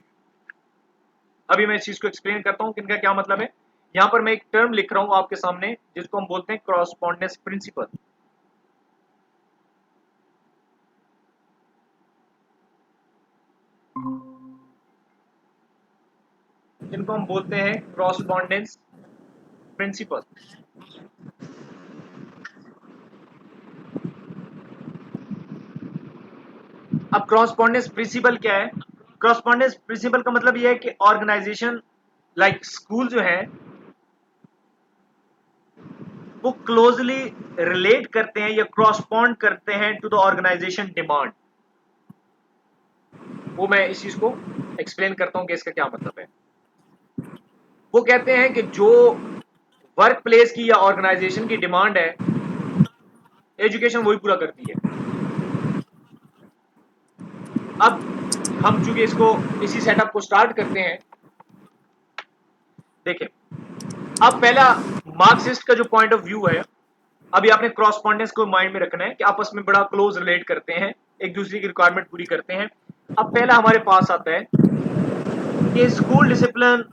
अभी मैं इस चीज को एक्सप्लेन करता हूं कि इनका क्या मतलब है। यहां पर मैं एक टर्म लिख रहा हूं आपके सामने जिसको हम बोलते हैं क्रॉसपॉन्डेंस प्रिंसिपल। जिनको हम बोलते हैं क्रॉसपॉन्डेंस प्रिंसिपल। अब क्रॉसपॉन्डेंस प्रिंसिपल क्या है? क्रॉसपॉन्डेंस प्रिंसिपल का मतलब यह है कि ऑर्गेनाइजेशन लाइक स्कूल जो है वो क्लोजली रिलेट करते हैं या क्रॉसपॉन्ड करते हैं टू द ऑर्गेनाइजेशन डिमांड। वो मैं इस चीज को एक्सप्लेन करता हूं कि इसका क्या मतलब है। वो कहते हैं कि जो वर्क प्लेस की या ऑर्गेनाइजेशन की डिमांड है, एजुकेशन वही पूरा करती है। अब हम चूंकि इसको इसी सेटअप को स्टार्ट करते हैं, देखें, अब पहला मार्क्सिस्ट का जो पॉइंट ऑफ व्यू है, अभी आपने क्रॉसपॉन्डेंस को माइंड में रखना है कि आपस में बड़ा क्लोज रिलेट करते हैं, एक दूसरे की रिक्वायरमेंट पूरी करते हैं। अब पहला हमारे पास आता है कि school discipline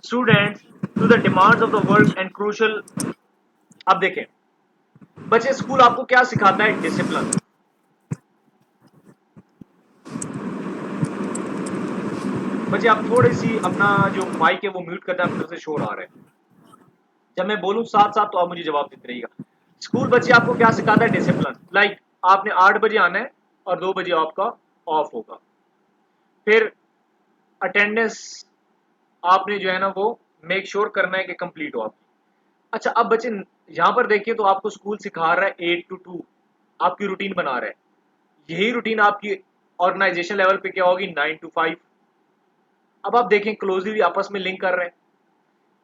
students to the demands of the work and crucial. अब देखें बच्चे, स्कूल आपको क्या सिखाता है? डिसिप्लिन। बच्चे आप थोड़ी सी अपना जो माइक है वो म्यूट करते हैं, आपकी तरफ से शोर आ रहा है। जब मैं बोलूं साथ साथ तो आप मुझे जवाब देते रहिएगा। स्कूल बच्चे आपको क्या सिखाता है? डिसिप्लिन। लाइक आपने 8 बजे आना है और 2 बजे आपका ऑफ होगा। फिर अटेंडेंस आपने जो है ना वो मेक श्योर करना है कि कंप्लीट हो आपकी। अच्छा, अब बच्चे यहाँ पर देखिए तो आपको स्कूल सिखा रहा है 8 to 2, आपकी रूटीन बना रहा है। यही रूटीन आपकी ऑर्गेनाइजेशन लेवल पे क्या होगी? 9 to 5। अब आप देखें क्लोजली आपस में लिंक कर रहे हैं।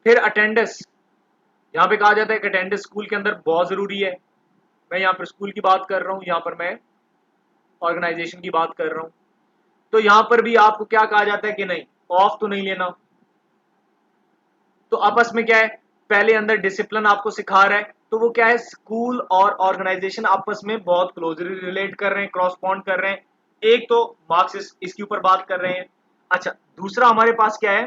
फिर अटेंडेंस, यहाँ पे कहा जाता है कि अटेंडेंस स्कूल के अंदर बहुत जरूरी है। मैं यहाँ पर स्कूल की बात कर रहा हूँ, यहाँ पर मैं ऑर्गेनाइजेशन की बात कर रहा हूँ। तो यहाँ पर भी आपको क्या कहा जाता है कि नहीं, ऑफ तो नहीं लेना। तो आपस में क्या है, पहले अंदर डिसिप्लिन आपको सिखा रहा है, तो वो क्या है, स्कूल और ऑर्गेनाइजेशन आपस में बहुत क्लोजली रिलेट कर रहे हैं, क्रॉसपॉन्ड कर रहे हैं। एक तो मार्क्स इसके ऊपर बात कर रहे हैं। अच्छा, दूसरा हमारे पास क्या है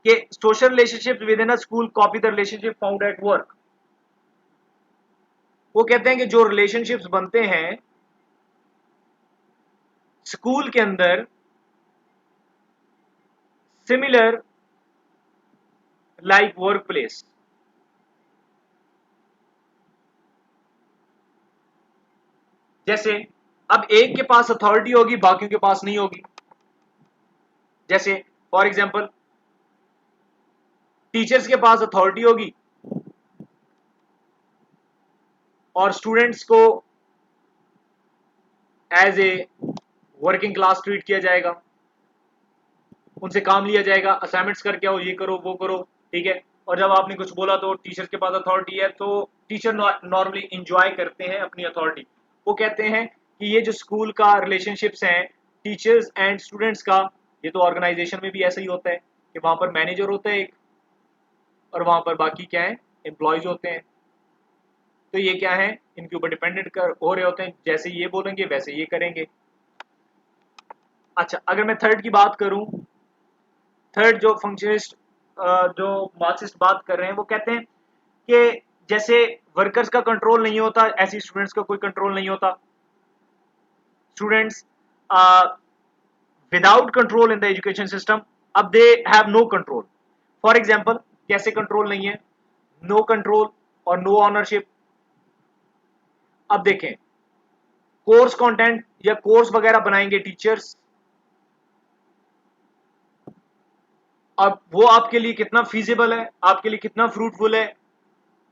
कि social relationship with in a school copy the relationship found at work. वो कहते हैं कि जो रिलेशनशिप्स बनते हैं स्कूल के अंदर, सिमिलर लाइक वर्क प्लेस। जैसे अब एक के पास अथॉरिटी होगी, बाकियों के पास नहीं होगी। जैसे फॉर एग्जाम्पल टीचर्स के पास अथॉरिटी होगी और स्टूडेंट्स को as a working class treat किया जाएगा, उनसे काम लिया जाएगा, असाइनमेंट्स करके आओ, ये करो वो करो, ठीक है। और जब आपने कुछ बोला तो टीचर के पास अथॉरिटी है, तो टीचर नॉर्मली इंजॉय करते हैं अपनी अथॉरिटी। वो कहते हैं कि ये जो स्कूल का रिलेशनशिप्स हैं टीचर्स एंड स्टूडेंट्स का, ये तो ऑर्गेनाइजेशन में भी ऐसा ही होता है कि वहां पर मैनेजर होता है एक, और वहां पर बाकी क्या है, एम्प्लॉयज होते हैं। तो ये क्या है, इनके ऊपर डिपेंडेंट कर हो रहे होते हैं, जैसे ये बोलेंगे वैसे ये करेंगे। अच्छा, अगर मैं थर्ड की बात करूं, थर्ड जो फंक्शनिस्ट जो मार्क्सिस्ट बात कर रहे हैं, वो कहते हैं कि जैसे वर्कर्स का कंट्रोल नहीं होता, ऐसी स्टूडेंट्स का कोई कंट्रोल नहीं होता। Students without control in the education system, अब they have no control. For example कैसे कंट्रोल नहीं है? नो कंट्रोल और नो ऑनरशिप। अब देखें, कोर्स कंटेंट या कोर्स वगैरह बनाएंगे टीचर्स, अब वो आपके लिए कितना फीजिबल है, आपके लिए कितना फ्रूटफुल है,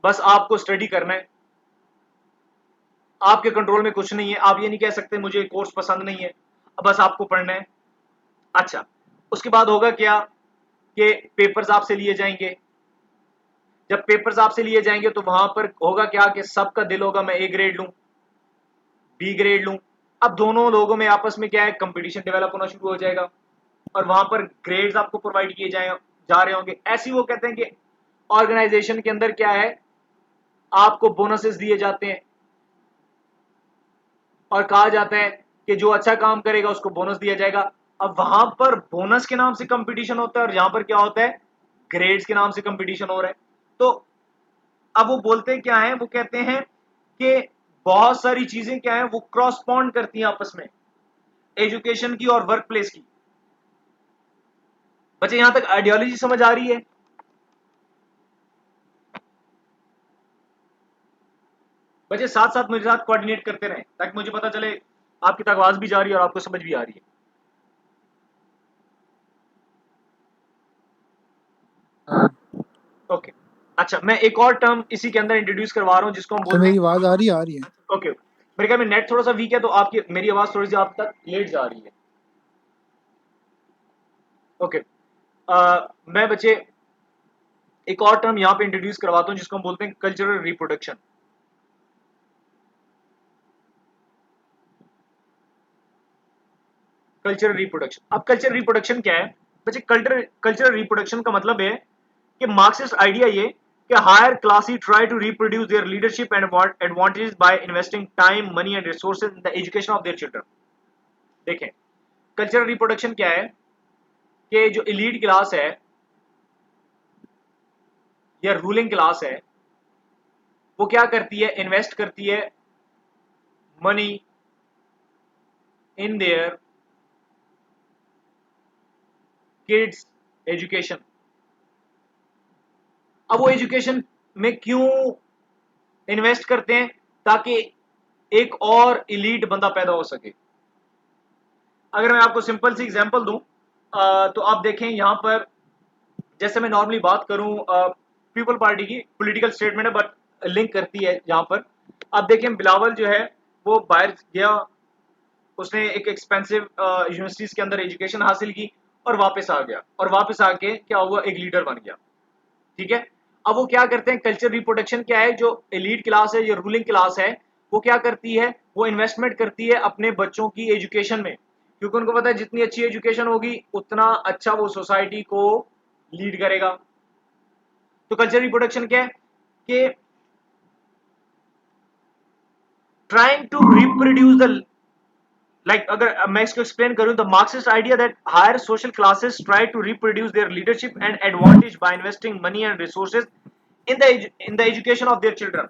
बस आपको स्टडी करना है। आपके कंट्रोल में कुछ नहीं है। आप ये नहीं कह सकते मुझे कोर्स पसंद नहीं है, अब बस आपको पढ़ना है। अच्छा, उसके बाद होगा क्या कि पेपर्स आपसे लिए जाएंगे। जब पेपर्स आपसे लिए जाएंगे तो वहां पर होगा क्या कि सबका दिल होगा मैं ए ग्रेड लूं, बी ग्रेड लूं। अब दोनों लोगों में आपस में क्या है, कंपटीशन डेवलप होना शुरू हो जाएगा और वहां पर ग्रेड्स आपको प्रोवाइड किए जाए जा रहे होंगे। ऐसी वो कहते हैं कि ऑर्गेनाइजेशन के अंदर क्या है, आपको बोनसेस दिए जाते हैं और कहा जाता है कि जो अच्छा काम करेगा उसको बोनस दिया जाएगा। अब वहां पर बोनस के नाम से कंपटीशन होता है और यहां पर क्या होता है, ग्रेड्स के नाम से कंपटीशन हो रहा है। तो अब वो बोलते हैं क्या है, वो कहते हैं कि बहुत सारी चीजें क्या है वो क्रॉसपॉन्ड करती हैं आपस में, एजुकेशन की और वर्क प्लेस की। बच्चे यहां तक आइडियोलॉजी समझ आ रही है? बच्चे साथ साथ मेरे साथ कोऑर्डिनेट करते रहें ताकि मुझे पता चले आपकी तक आवाज भी जा रही है और आपको समझ भी आ रही है। हाँ। ओके, अच्छा, मैं एक और टर्म इसी के अंदर इंट्रोड्यूस करवा रहा हूं जिसको हम तो बोलते मेरी हैं। आवाज आ रही है? ओके, मेरे ख्याल में नेट थोड़ा सा वीक है तो आपकी मेरी आवाज थोड़ी सी आप तक लेट जा रही है। ओके, मैं बच्चे एक और टर्म यहाँ पे इंट्रोड्यूस करवाता हूँ जिसको हम बोलते हैं कल्चरल रिप्रोडक्शन। कल्चरल रिप्रोडक्शन, अब कल्चरल रिप्रोडक्शन क्या है बच्चे? कल्चरल रिप्रोडक्शन का मतलब है कि मार्क्सिस्ट आइडिया ये कि higher classes try to reproduce their leadership and advantages by investing time, money and resources in the education of their children. देखें, कल्चरल रिप्रोडक्शन क्या है कि जो एलीट क्लास है या रूलिंग क्लास है, वो क्या करती है? इन्वेस्ट करती है money in their kids education. अब वो एजुकेशन में क्यों इन्वेस्ट करते हैं? ताकि एक और एलीट बंदा पैदा हो सके। अगर मैं आपको सिंपल सी एग्जांपल दूं, तो आप देखें यहाँ पर, जैसे मैं नॉर्मली बात करूं पीपल पार्टी की पॉलिटिकल स्टेटमेंट है बट लिंक करती है यहाँ पर। आप देखें बिलावल जो है वो बाहर गया, उसने एक एक्सपेंसिव यूनिवर्सिटीज के अंदर एजुकेशन हासिल की और वापस आ गया, और वापस आके क्या हुआ? एक लीडर बन गया। ठीक है, अब वो क्या करते हैं? कल्चर रिप्रोडक्शन क्या है? जो एलीट क्लास है, जो रूलिंग क्लास है, वो क्या करती है? वो इन्वेस्टमेंट करती है अपने बच्चों की एजुकेशन में, क्योंकि उनको पता है जितनी अच्छी एजुकेशन होगी उतना अच्छा वो सोसाइटी को लीड करेगा। तो कल्चर रिप्रोडक्शन क्या है कि trying to reproduce the, like अगर मैं इसको एक्सप्लेन करूं, the Marxist idea that higher social classes try to reproduce their leadership and advantage by investing money and resources in the education of their children.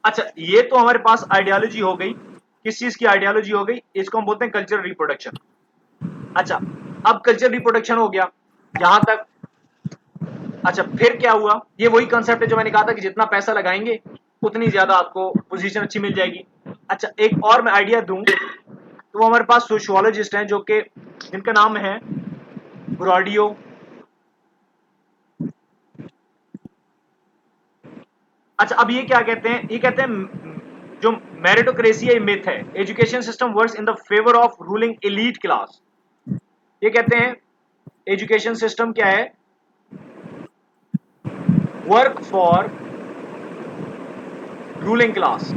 अच्छा, ये तो हमारे पास आइडियोलॉजी हो गई। किस चीज की आइडियोलॉजी हो गई? इसको हम बोलते हैं कल्चर रिप्रोडक्शन। अच्छा, अब कल्चर रिप्रोडक्शन हो गया यहां तक। अच्छा, फिर क्या हुआ? ये वही कंसेप्ट है जो मैंने कहा था कि जितना पैसा लगाएंगे उतनी ज्यादा आपको पोजीशन अच्छी मिल जाएगी। अच्छा, एक और मैं आइडिया दूं, तो हमारे पास सोशियोलॉजिस्ट हैं जो कि जिनका नाम है ब्रॉडियो। अच्छा, अब ये क्या कहते हैं? ये कहते हैं जो मेरिटोक्रेसी है मिथ है, education system works in the favour of ruling elite class. ये कहते हैं एजुकेशन सिस्टम क्या है? Work for ruling class.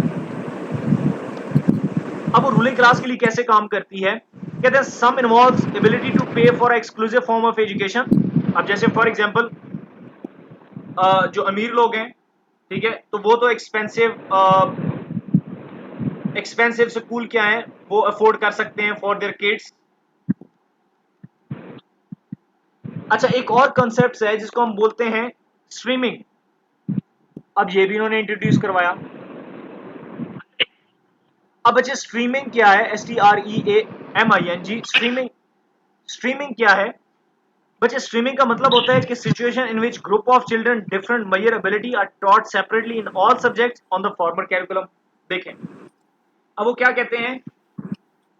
अब वो रूलिंग क्लास के लिए कैसे काम करती है? कहते हैं सम इन्वॉल्व्स एबिलिटी टू पे for exclusive form of education. अब जैसे फॉर एग्जांपल जो अमीर लोग हैं, ठीक है, तो वो तो एक्सपेंसिव स्कूल क्या है वो अफोर्ड कर सकते हैं फॉर देयर किड्स। अच्छा, एक और कॉन्सेप्ट है जिसको हम बोलते हैं स्ट्रीमिंग। अब ये भी इन्होंने इंट्रोड्यूस करवाया। अब बच्चे स्ट्रीमिंग क्या है? STREAMING, streaming. स्ट्रीमिंग क्या है बच्चे? स्ट्रीमिंग का मतलब होता है कि situation in which group of children different major ability are taught separately in all subjects on the former curriculum. देखें, अब वो क्या कहते हैं?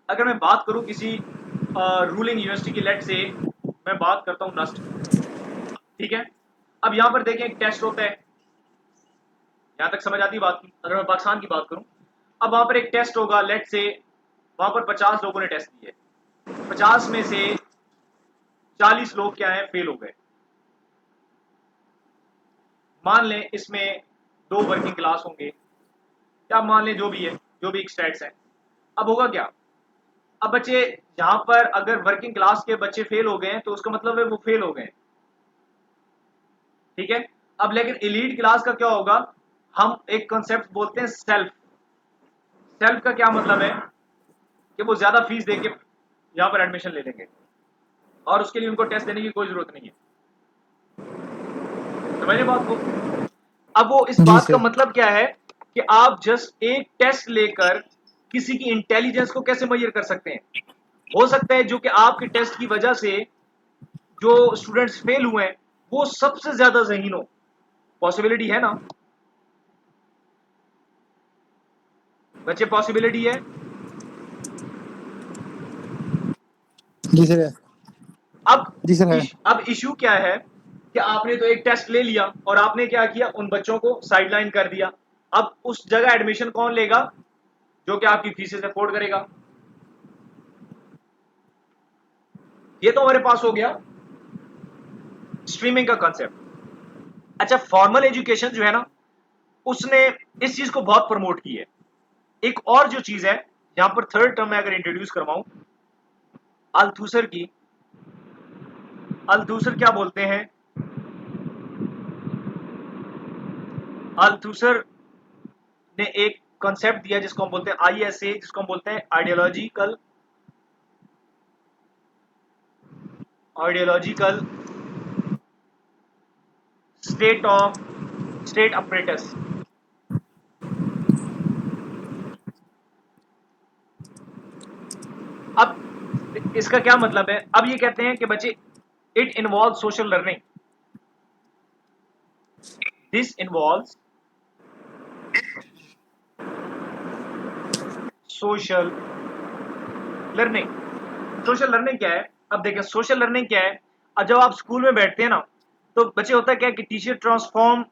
अगर मैं बात करूं किसी रूलिंग यूनिवर्सिटी की, लेट से मैं बात करता हूं नस्ट, ठीक है। अब यहां पर देखें एक टेस्ट होता है, यहां तक समझ आती है बात की? अगर मैं पाकिस्तान की बात करूं, अब वहां पर एक टेस्ट होगा, लेट से वहां पर 50 लोगों ने टेस्ट दिए, 50 में से 40 लोग क्या है? फेल हो गए। मान लें इसमें 2 वर्किंग क्लास होंगे, या मान लें जो भी है, जो भी स्टैट्स है। अब होगा क्या? अब बच्चे यहां पर अगर वर्किंग क्लास के बच्चे फेल हो गए हैं तो उसका मतलब है वो फेल हो गए, ठीक है। अब लेकिन एलीट क्लास का क्या होगा? हम एक कॉन्सेप्ट बोलते हैं सेल्फ। सेल्फ का क्या मतलब है? कि वो ज्यादा फीस देके यहाँ पर एडमिशन ले लेंगे और उसके लिए उनको टेस्ट देने की कोई जरूरत नहीं है। समझे बात को? अब वो इस जी बात का सर। मतलब क्या है कि आप जस्ट एक टेस्ट लेकर किसी की इंटेलिजेंस को कैसे मेजर कर सकते हैं? हो सकता है जो कि आपके टेस्ट की वजह से जो स्टूडेंट्स फेल हुए हैं वो सबसे ज्यादा ज़हीन हो। पॉसिबिलिटी है ना बच्चे? पॉसिबिलिटी है। जी सर है। अब जी सर है। अब इशू क्या है कि आपने तो एक टेस्ट ले लिया और आपने क्या किया? उन बच्चों को साइडलाइन कर दिया। अब उस जगह एडमिशन कौन लेगा? जो कि आपकी फीसेस अफोर्ड करेगा। ये तो हमारे पास हो गया स्ट्रीमिंग का कॉन्सेप्ट। अच्छा, फॉर्मल एजुकेशन जो है ना, उसने इस चीज को बहुत प्रमोट की है। एक और जो चीज है, यहां पर थर्ड टर्म में अगर इंट्रोड्यूस करवाऊं, अल्थुसर की। अल्थुसर क्या बोलते हैं? अल्थुसर ने एक कॉन्सेप्ट दिया जिसको हम बोलते हैं आईएसए, जिसको हम बोलते हैं आइडियोलॉजिकल स्टेट अपरेटस। अब इसका क्या मतलब है? अब ये कहते हैं कि बच्चे, it involve social learning, this involve social learning. Social learning क्या है? अब देखिए सोशल लर्निंग क्या है। अब जब आप स्कूल में बैठते हैं ना, तो बच्चे होता क्या है कि teacher transform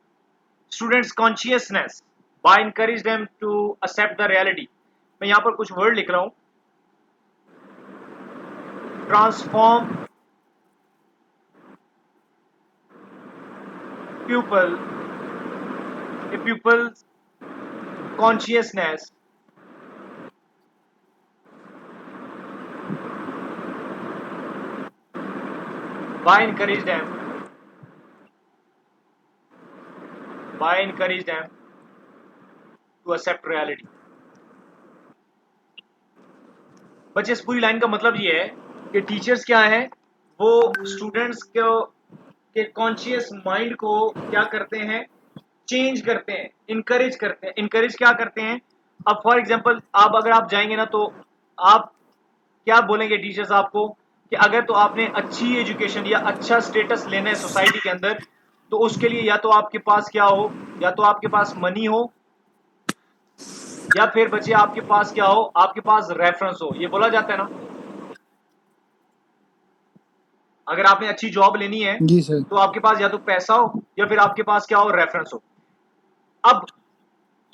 students consciousness by encourage them to accept the reality। मैं यहां पर कुछ वर्ड लिख रहा हूं, transform pupil a pupil's consciousness by encourage them to accept reality। बच्चे, इस पूरी लाइन का मतलब ये है कि टीचर्स क्या है, वो स्टूडेंट्स को के कॉन्शियस माइंड को क्या करते हैं, चेंज करते हैं, इनकरेज करते हैं। इनकरेज क्या करते हैं? अब फॉर एग्जांपल, आप अगर आप जाएंगे ना, तो आप क्या बोलेंगे टीचर्स आपको कि अगर तो आपने अच्छी एजुकेशन या अच्छा स्टेटस लेना है सोसाइटी के अंदर, तो उसके लिए या तो आपके पास क्या हो, या तो आपके पास मनी हो, या फिर बच्चे आपके पास क्या हो, आपके पास रेफरेंस हो। ये बोला जाता है ना, अगर आपने अच्छी जॉब लेनी है जी सर। तो आपके पास या तो पैसा हो या फिर आपके पास क्या हो, रेफरेंस हो। अब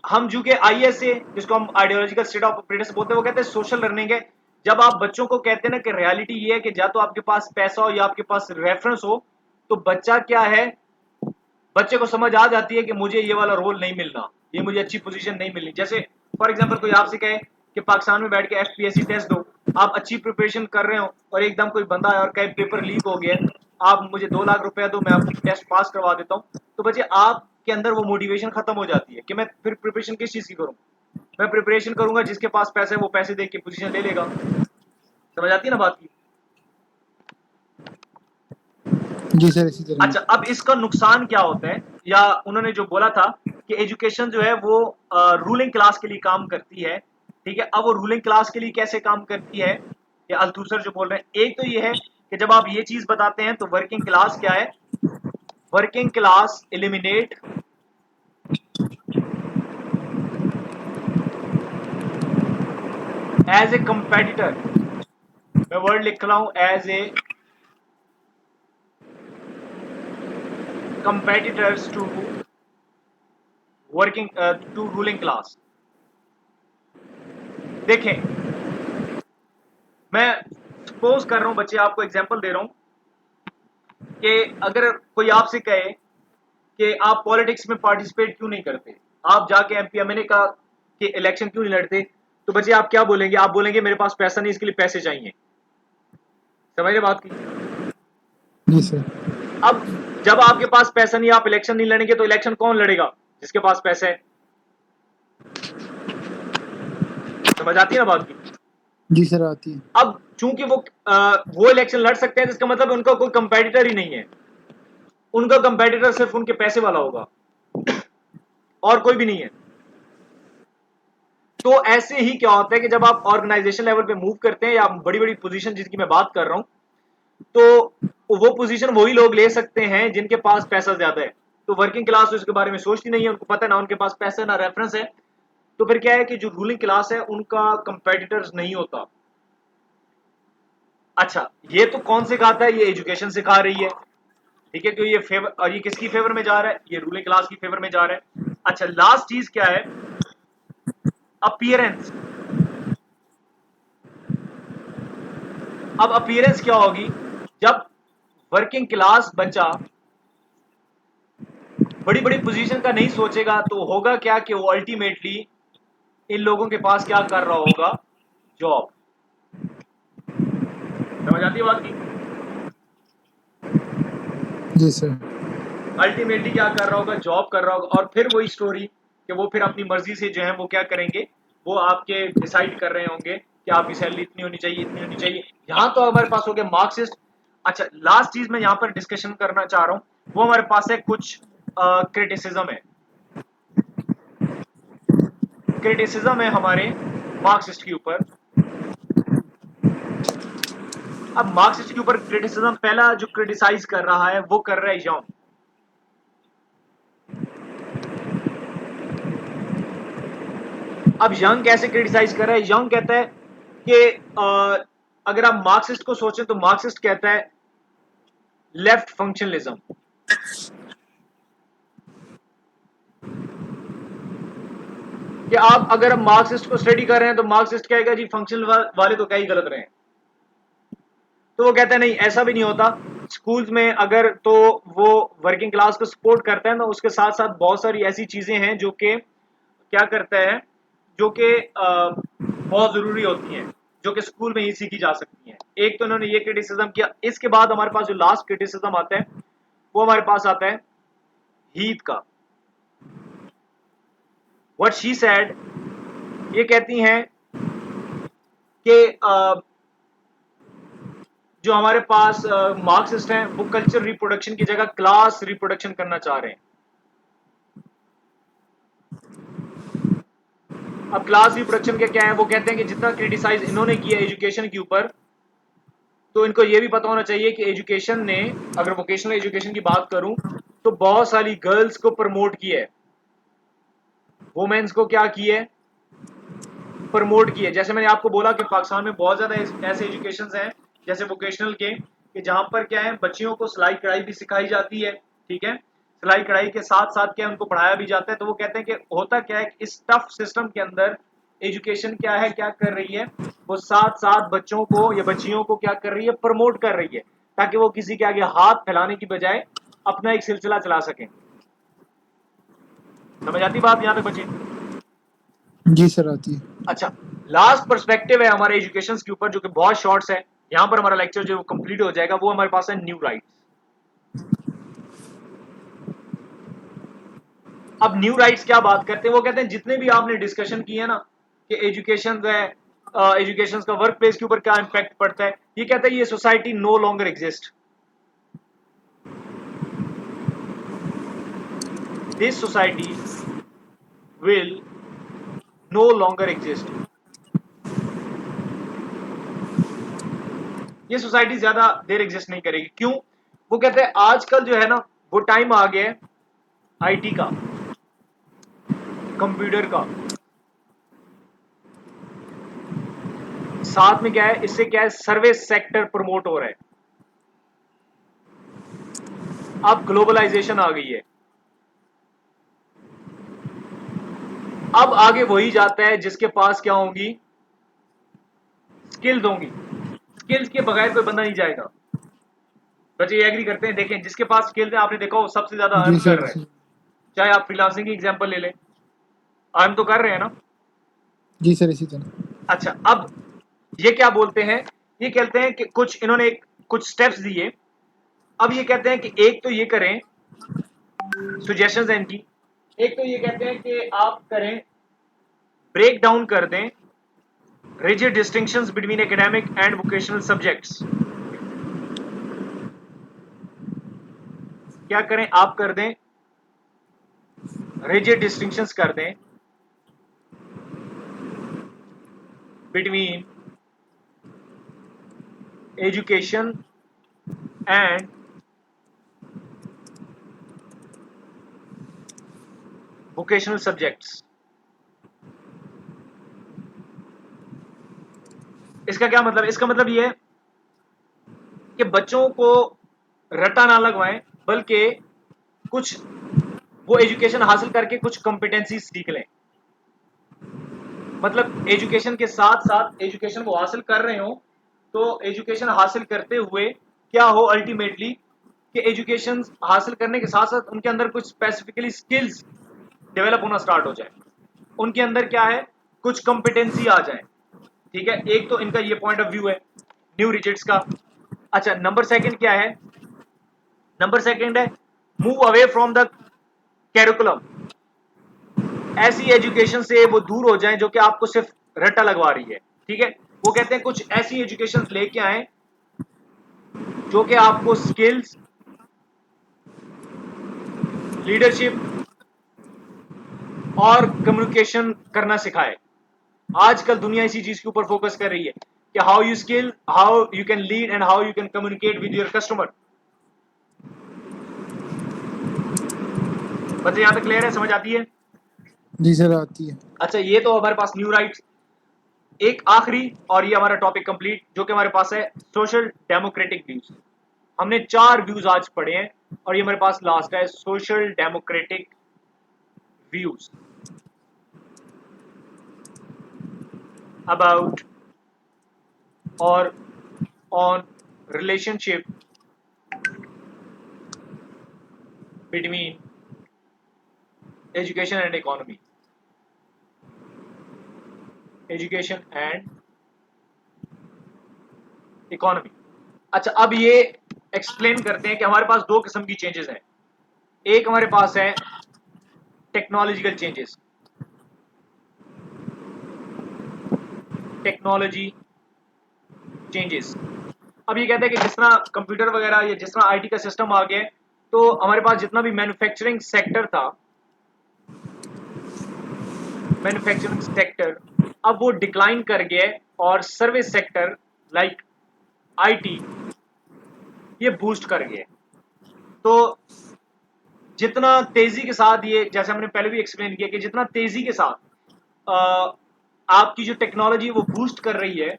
हम जो कि आईएसए, जिसको हम आइडियोलॉजिकल स्टेट ऑफ ऑपरेटर्स बोलते हैं, वो कहते हैं सोशल लर्निंग है। जब आप बच्चों को कहते हैं ना कि रियलिटी ये है कि या तो आपके पास पैसा हो या आपके पास रेफरेंस हो, तो बच्चा क्या है, बच्चे को समझ आ जाती है कि मुझे ये वाला रोल नहीं मिलना, ये मुझे अच्छी पोजीशन नहीं मिलनी। जैसे फॉर एग्जांपल कोई आपसे कहे कि पाकिस्तान में बैठ के एफपीएससी टेस्ट दो, आप अच्छी प्रिपरेशन कर रहे हो, और एकदम कोई बंदा है और कहे पेपर लीक हो गया, आप मुझे 2 लाख रुपया दो, मैं आपकी टेस्ट पास करवा देता हूँ, तो बच्चे आपके अंदर वो मोटिवेशन खत्म हो जाती है कि मैं फिर प्रिपरेशन किस चीज की करूँ। मैं प्रिपरेशन करूंगा, जिसके पास पैसे है वो पैसे दे के पोजीशन ले लेगा। समझ आती है ना बात की? जी सर, इसी तरह। अच्छा, अब इसका नुकसान क्या होता है, या उन्होंने जो बोला था कि एजुकेशन जो है वो रूलिंग क्लास के लिए काम करती है। ठीक है, अब वो रूलिंग क्लास के लिए कैसे काम करती है, ये अल्थुसर जो बोल रहे हैं। एक तो ये है कि जब आप ये चीज बताते हैं तो वर्किंग क्लास क्या है, working class eliminate as a competitor. मैं वर्ड लिख रहा हूं, as a competitors to working to ruling class. देखें, मैं सपोज कर रहा हूं बच्चे, आपको एग्जांपल दे रहा हूं कि अगर कोई आपसे कहे कि आप पॉलिटिक्स में पार्टिसिपेट क्यों नहीं करते, आप जाके एमपीएमएलए का के इलेक्शन क्यों नहीं लड़ते, तो बच्चे आप क्या बोलेंगे? आप बोलेंगे मेरे पास पैसा नहीं, इसके लिए पैसे चाहिए। समझ रहे बात की? जी सर। अब जब आपके पास पैसा नहीं, आप इलेक्शन नहीं लड़ेंगे, तो इलेक्शन कौन लड़ेगा? जिसके पास पैसा है। समझ आती है ना बात की? जी सर, आती है। अब चूंकि वो इलेक्शन लड़ सकते हैं, जिसका मतलब उनका कोई कंपेटिटर ही नहीं है, उनका कंपेटिटर सिर्फ उनके पैसे वाला होगा और कोई भी नहीं है। तो ऐसे ही क्या होता है कि जब आप ऑर्गेनाइजेशन लेवल पे मूव करते हैं, या बड़ी बड़ी पोजीशन जिनकी मैं बात कर रहा हूं, तो वो पोजीशन वही लोग ले सकते हैं जिनके पास पैसा ज्यादा है। तो वर्किंग क्लास तो इसके बारे में सोचती नहीं है, उनको पता है ना उनके पास पैसा ना रेफरेंस है। तो फिर क्या है कि जो रूलिंग क्लास है उनका कंपेटिटर्स नहीं होता। अच्छा, ये तो कौन सिखाता है? ये एजुकेशन सिखा रही है। ठीक है, क्योंकि ये फेवर, और ये किसकी फेवर में जा रहा है? ये रूलिंग क्लास की फेवर में जा रहा है। अच्छा, लास्ट चीज क्या है? अपीयरेंस। अब अपीयरेंस क्या होगी? जब वर्किंग क्लास बच्चा बड़ी बड़ी पोजीशन का नहीं सोचेगा तो होगा क्या कि वो अल्टीमेटली इन लोगों के पास क्या कर रहा होगा, जॉब। समझ आती है बात की? जी सर। अल्टीमेटली क्या कर रहा होगा, जॉब कर रहा होगा। और फिर वही स्टोरी कि वो फिर अपनी मर्जी से जो है वो क्या करेंगे, वो आपके डिसाइड कर रहे होंगे कि आपकी सैलरी इतनी होनी चाहिए, इतनी होनी चाहिए। यहाँ तो हमारे पास हो गया मार्क्सिस्ट। अच्छा, लास्ट चीज मैं यहाँ पर डिस्कशन करना चाह रहा हूँ, वो हमारे पास है कुछ क्रिटिसिज्म है। क्रिटिसिज्म है हमारे मार्क्सिस्ट के ऊपर। अब मार्क्सिस्ट के ऊपर क्रिटिसिज्म, पहला जो क्रिटिसाइज कर रहा है वो कर रहा है यंग। अब यंग कैसे क्रिटिसाइज कर रहा है? यंग कहता है कि अगर आप मार्क्सिस्ट को सोचें तो मार्क्सिस्ट कहता है लेफ्ट फंक्शनलिज्म। कि आप अगर मार्क्सिस्ट को स्टडी कर रहे हैं तो मार्क्सिस्ट कहेगा जी फंक्शनल वाले तो क्या ही गलत रहे हैं। तो वो कहता है नहीं, ऐसा भी नहीं होता। स्कूल्स में अगर तो वो वर्किंग क्लास को सपोर्ट करता है ना, उसके साथ साथ बहुत सारी ऐसी चीजें हैं जो कि क्या करता है, जो कि बहुत जरूरी होती हैं, जो कि स्कूल में ही सीखी जा सकती हैं। एक तो इन्होंने ये क्रिटिसिज्म किया। इसके बाद हमारे पास जो लास्ट क्रिटिसिज्म आता है वो हमारे पास आता है हीथ का। व्हाट शी सेड, ये कहती हैं कि जो हमारे पास मार्क्सिस्ट हैं वो कल्चर रिप्रोडक्शन की जगह क्लास रिप्रोडक्शन करना चाह रहे हैं। अब क्लास रिप्रोडक्शन के क्या है, वो कहते हैं कि जितना क्रिटिसाइज इन्होंने किया एजुकेशन के ऊपर, तो इनको ये भी पता होना चाहिए कि एजुकेशन ने, अगर वोकेशनल एजुकेशन की बात करूं, तो बहुत सारी गर्ल्स को प्रमोट किया है, वुमेन्स को क्या किया है, प्रमोट किया है। जैसे मैंने आपको बोला कि पाकिस्तान में बहुत ज्यादा ऐसे एजुकेशन हैं जैसे वोकेशनल के, कि जहां पर क्या है, बच्चियों को सिलाई कढ़ाई भी सिखाई जाती है। ठीक है, सिलाई कढ़ाई के साथ साथ क्या उनको पढ़ाया भी जाता है। तो वो कहते हैं कि होता क्या है, इस टफ सिस्टम के अंदर एजुकेशन क्या है, क्या कर रही है, वो साथ साथ बच्चों को या बच्चियों को क्या कर रही है, प्रमोट कर रही है, ताकि वो किसी के आगे हाथ फैलाने की बजाय अपना एक सिलसिला चला सकें। समझ आती बात यहां तक बच्चे? जी सर आती है। अच्छा, लास्ट पर्सपेक्टिव है हमारे एजुकेशन के ऊपर जो कि बहुत शॉर्ट्स है। यहां पर हमारा लेक्चर जो कंप्लीट हो जाएगा, वो हमारे पास है न्यू राइट्स। अब न्यू राइट्स क्या बात करते हैं? वो कहते हैं जितने भी आपने डिस्कशन किए है ना कि एजुकेशन है, एजुकेशन का वर्क प्लेस के ऊपर क्या इम्पैक्ट पड़ता है, ये कहते हैं ये society no longer exist, this society will no longer exist. ये सोसाइटी ज्यादा देर एग्जिस्ट नहीं करेगी। क्यों? वो कहते हैं आजकल जो है ना, वो टाइम आ गया है आईटी का, कंप्यूटर का, साथ में क्या है, इससे क्या है, सर्विस सेक्टर प्रमोट हो रहा है। अब ग्लोबलाइजेशन आ गई है। अब आगे वही जाता है जिसके पास क्या होंगी, स्किल्स होंगी। स्किल्स के बगैर कोई बंदा नहीं जाएगा। बच्चे ये एग्री करते हैं? देखें, जिसके पास स्किल्स है, आपने देखा वो सबसे ज्यादा जी अर्न कर सर रहा है। जी। चाहे आप फ्रीलांसिंग की एग्जांपल ले लें, अर्न तो कर रहे हैं ना। जी सर इसी तरह। अच्छा, अब ये क्या बोलते हैं, ये कहते हैं कि कुछ इन्होंने कुछ स्टेप्स दिए। अब ये कहते हैं कि एक तो ये करें, सुजेशंस हैं इनकी। एक तो ये कहते हैं कि आप करें, ब्रेक डाउन कर दें rigid distinctions between academic and vocational subjects। क्या करें, आप कर दें, rigid distinctions कर दें between education and vocational subjects। इसका क्या मतलब? इसका मतलब ये है कि बच्चों को रटा ना लगवाएं, बल्कि कुछ वो एजुकेशन हासिल करके कुछ कॉम्पिटेंसी सीख लें। मतलब एजुकेशन के साथ साथ एजुकेशन वो हासिल कर रहे हो, तो एजुकेशन हासिल करते हुए क्या हो, अल्टीमेटली कि एजुकेशन हासिल करने के साथ साथ उनके अंदर कुछ स्पेसिफिकली स्किल्स डेवलप होना स्टार्ट हो जाए, उनके अंदर क्या है कुछ कॉम्पिटेंसी आ जाए। ठीक है, एक तो इनका ये पॉइंट ऑफ व्यू है न्यू रिजिट्स का। अच्छा, नंबर सेकंड क्या है? नंबर सेकंड है move away from the curriculum. ऐसी एजुकेशन से वो दूर हो जाएं जो कि आपको सिर्फ रट्टा लगवा रही है। ठीक है, वो कहते हैं कुछ ऐसी एजुकेशन लेके आए जो कि आपको स्किल्स, लीडरशिप और कम्युनिकेशन करना सिखाए। आजकल दुनिया इसी चीज के ऊपर फोकस कर रही है कि how you skill, how you can lead and how you can communicate with your customer. बच्चे यहां तक क्लियर है, समझ आती है? जी सर आती है। अच्छा, ये तो हमारे पास न्यू राइट्स। एक आखिरी और ये हमारा टॉपिक कंप्लीट जो कि हमारे पास है सोशल डेमोक्रेटिक व्यूज। हमने 4 व्यूज आज पढ़े हैं और ये हमारे पास लास्ट है सोशल डेमोक्रेटिक व्यूज अबाउट और on relationship between education and economy. Education and economy. अच्छा, अब ये एक्सप्लेन करते हैं कि हमारे पास 2 किस्म की चेंजेस हैं। एक हमारे पास है टेक्नोलॉजिकल चेंजेस, टेक्नोलॉजी चेंजेस। अब ये कहते हैं कि जिस तरह कंप्यूटर वगैरह या जिस तरह आईटी का सिस्टम आ गया है, तो हमारे पास जितना भी मैन्युफैक्चरिंग सेक्टर था, मैन्युफैक्चरिंग सेक्टर अब वो डिक्लाइन कर गया है और सर्विस सेक्टर लाइक आईटी ये बूस्ट कर गया है। तो जितना तेजी के साथ ये, जैसे हमने पहले भी एक्सप्लेन किया कि जितना तेजी के साथ आपकी जो टेक्नोलॉजी वो बूस्ट कर रही है,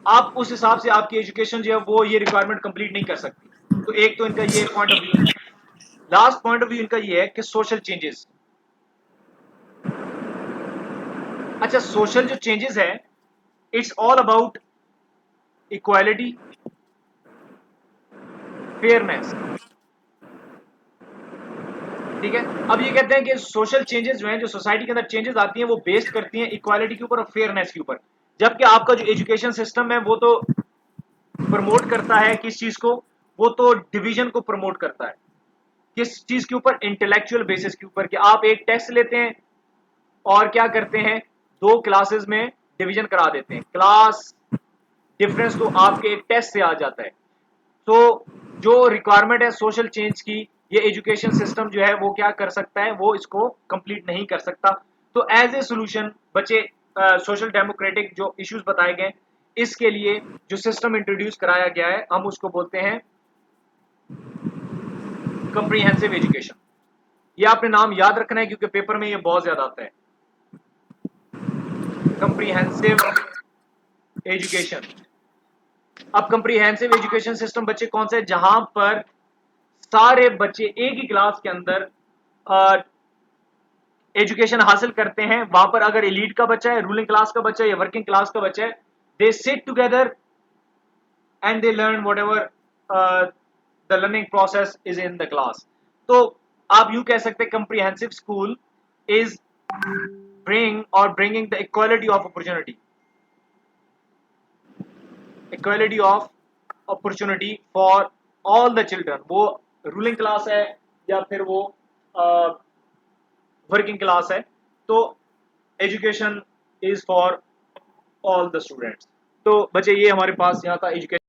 आप उस हिसाब से आपकी एजुकेशन जो है वो ये रिक्वायरमेंट कंप्लीट नहीं कर सकती। तो एक तो इनका ये पॉइंट ऑफ व्यू है। लास्ट पॉइंट ऑफ व्यू इनका ये है कि सोशल चेंजेस। अच्छा, सोशल जो चेंजेस है it's all about equality, fairness. ठीक है, अब ये कहते हैं कि सोशल चेंजेस जो हैं, जो सोसाइटी के अंदर चेंजेस आती हैं वो बेस्ड करती हैं इक्वालिटी के ऊपर और फेयरनेस के ऊपर। जबकि आपका जो एजुकेशन सिस्टम है वो तो प्रमोट करता है किस चीज को? वो तो डिवीजन को प्रमोट करता है। किस चीज के ऊपर? इंटेलेक्चुअल बेसिस के ऊपर, कि आप एक टेस्ट लेते हैं और क्या करते हैं 2 क्लासेस में डिवीजन करा देते हैं। क्लास डिफरेंस तो आपके एक टेस्ट से आ जाता है। तो जो रिक्वायरमेंट है सोशल चेंज की, ये एजुकेशन सिस्टम जो है वो क्या कर सकता है? वो इसको कंप्लीट नहीं कर सकता। तो एज ए सोल्यूशन बच्चे सोशल डेमोक्रेटिक जो इश्यूज बताए गए, इसके लिए जो सिस्टम इंट्रोड्यूस कराया गया है हम उसको बोलते हैं कंप्रीहेंसिव एजुकेशन। ये आपने नाम याद रखना है क्योंकि पेपर में ये बहुत ज्यादा आता है, कंप्रीहेंसिव एजुकेशन। अब कंप्रीहेंसिव एजुकेशन सिस्टम बच्चे कौन से? जहां पर सारे बच्चे एक ही क्लास के अंदर एजुकेशन हासिल करते हैं। वहां पर अगर एलीट का बच्चा है, रूलिंग क्लास का बच्चा है या वर्किंग क्लास का बच्चा है, they sit together and they learn what ever the learning process is in the class. तो आप यूं कह सकते हैं comprehensive school is bringing the equality of opportunity, equality of opportunity for all the children. वो रूलिंग क्लास है या फिर वो वर्किंग क्लास है, तो education is for all the students. तो बच्चे ये हमारे पास यहाँ था एजुकेशन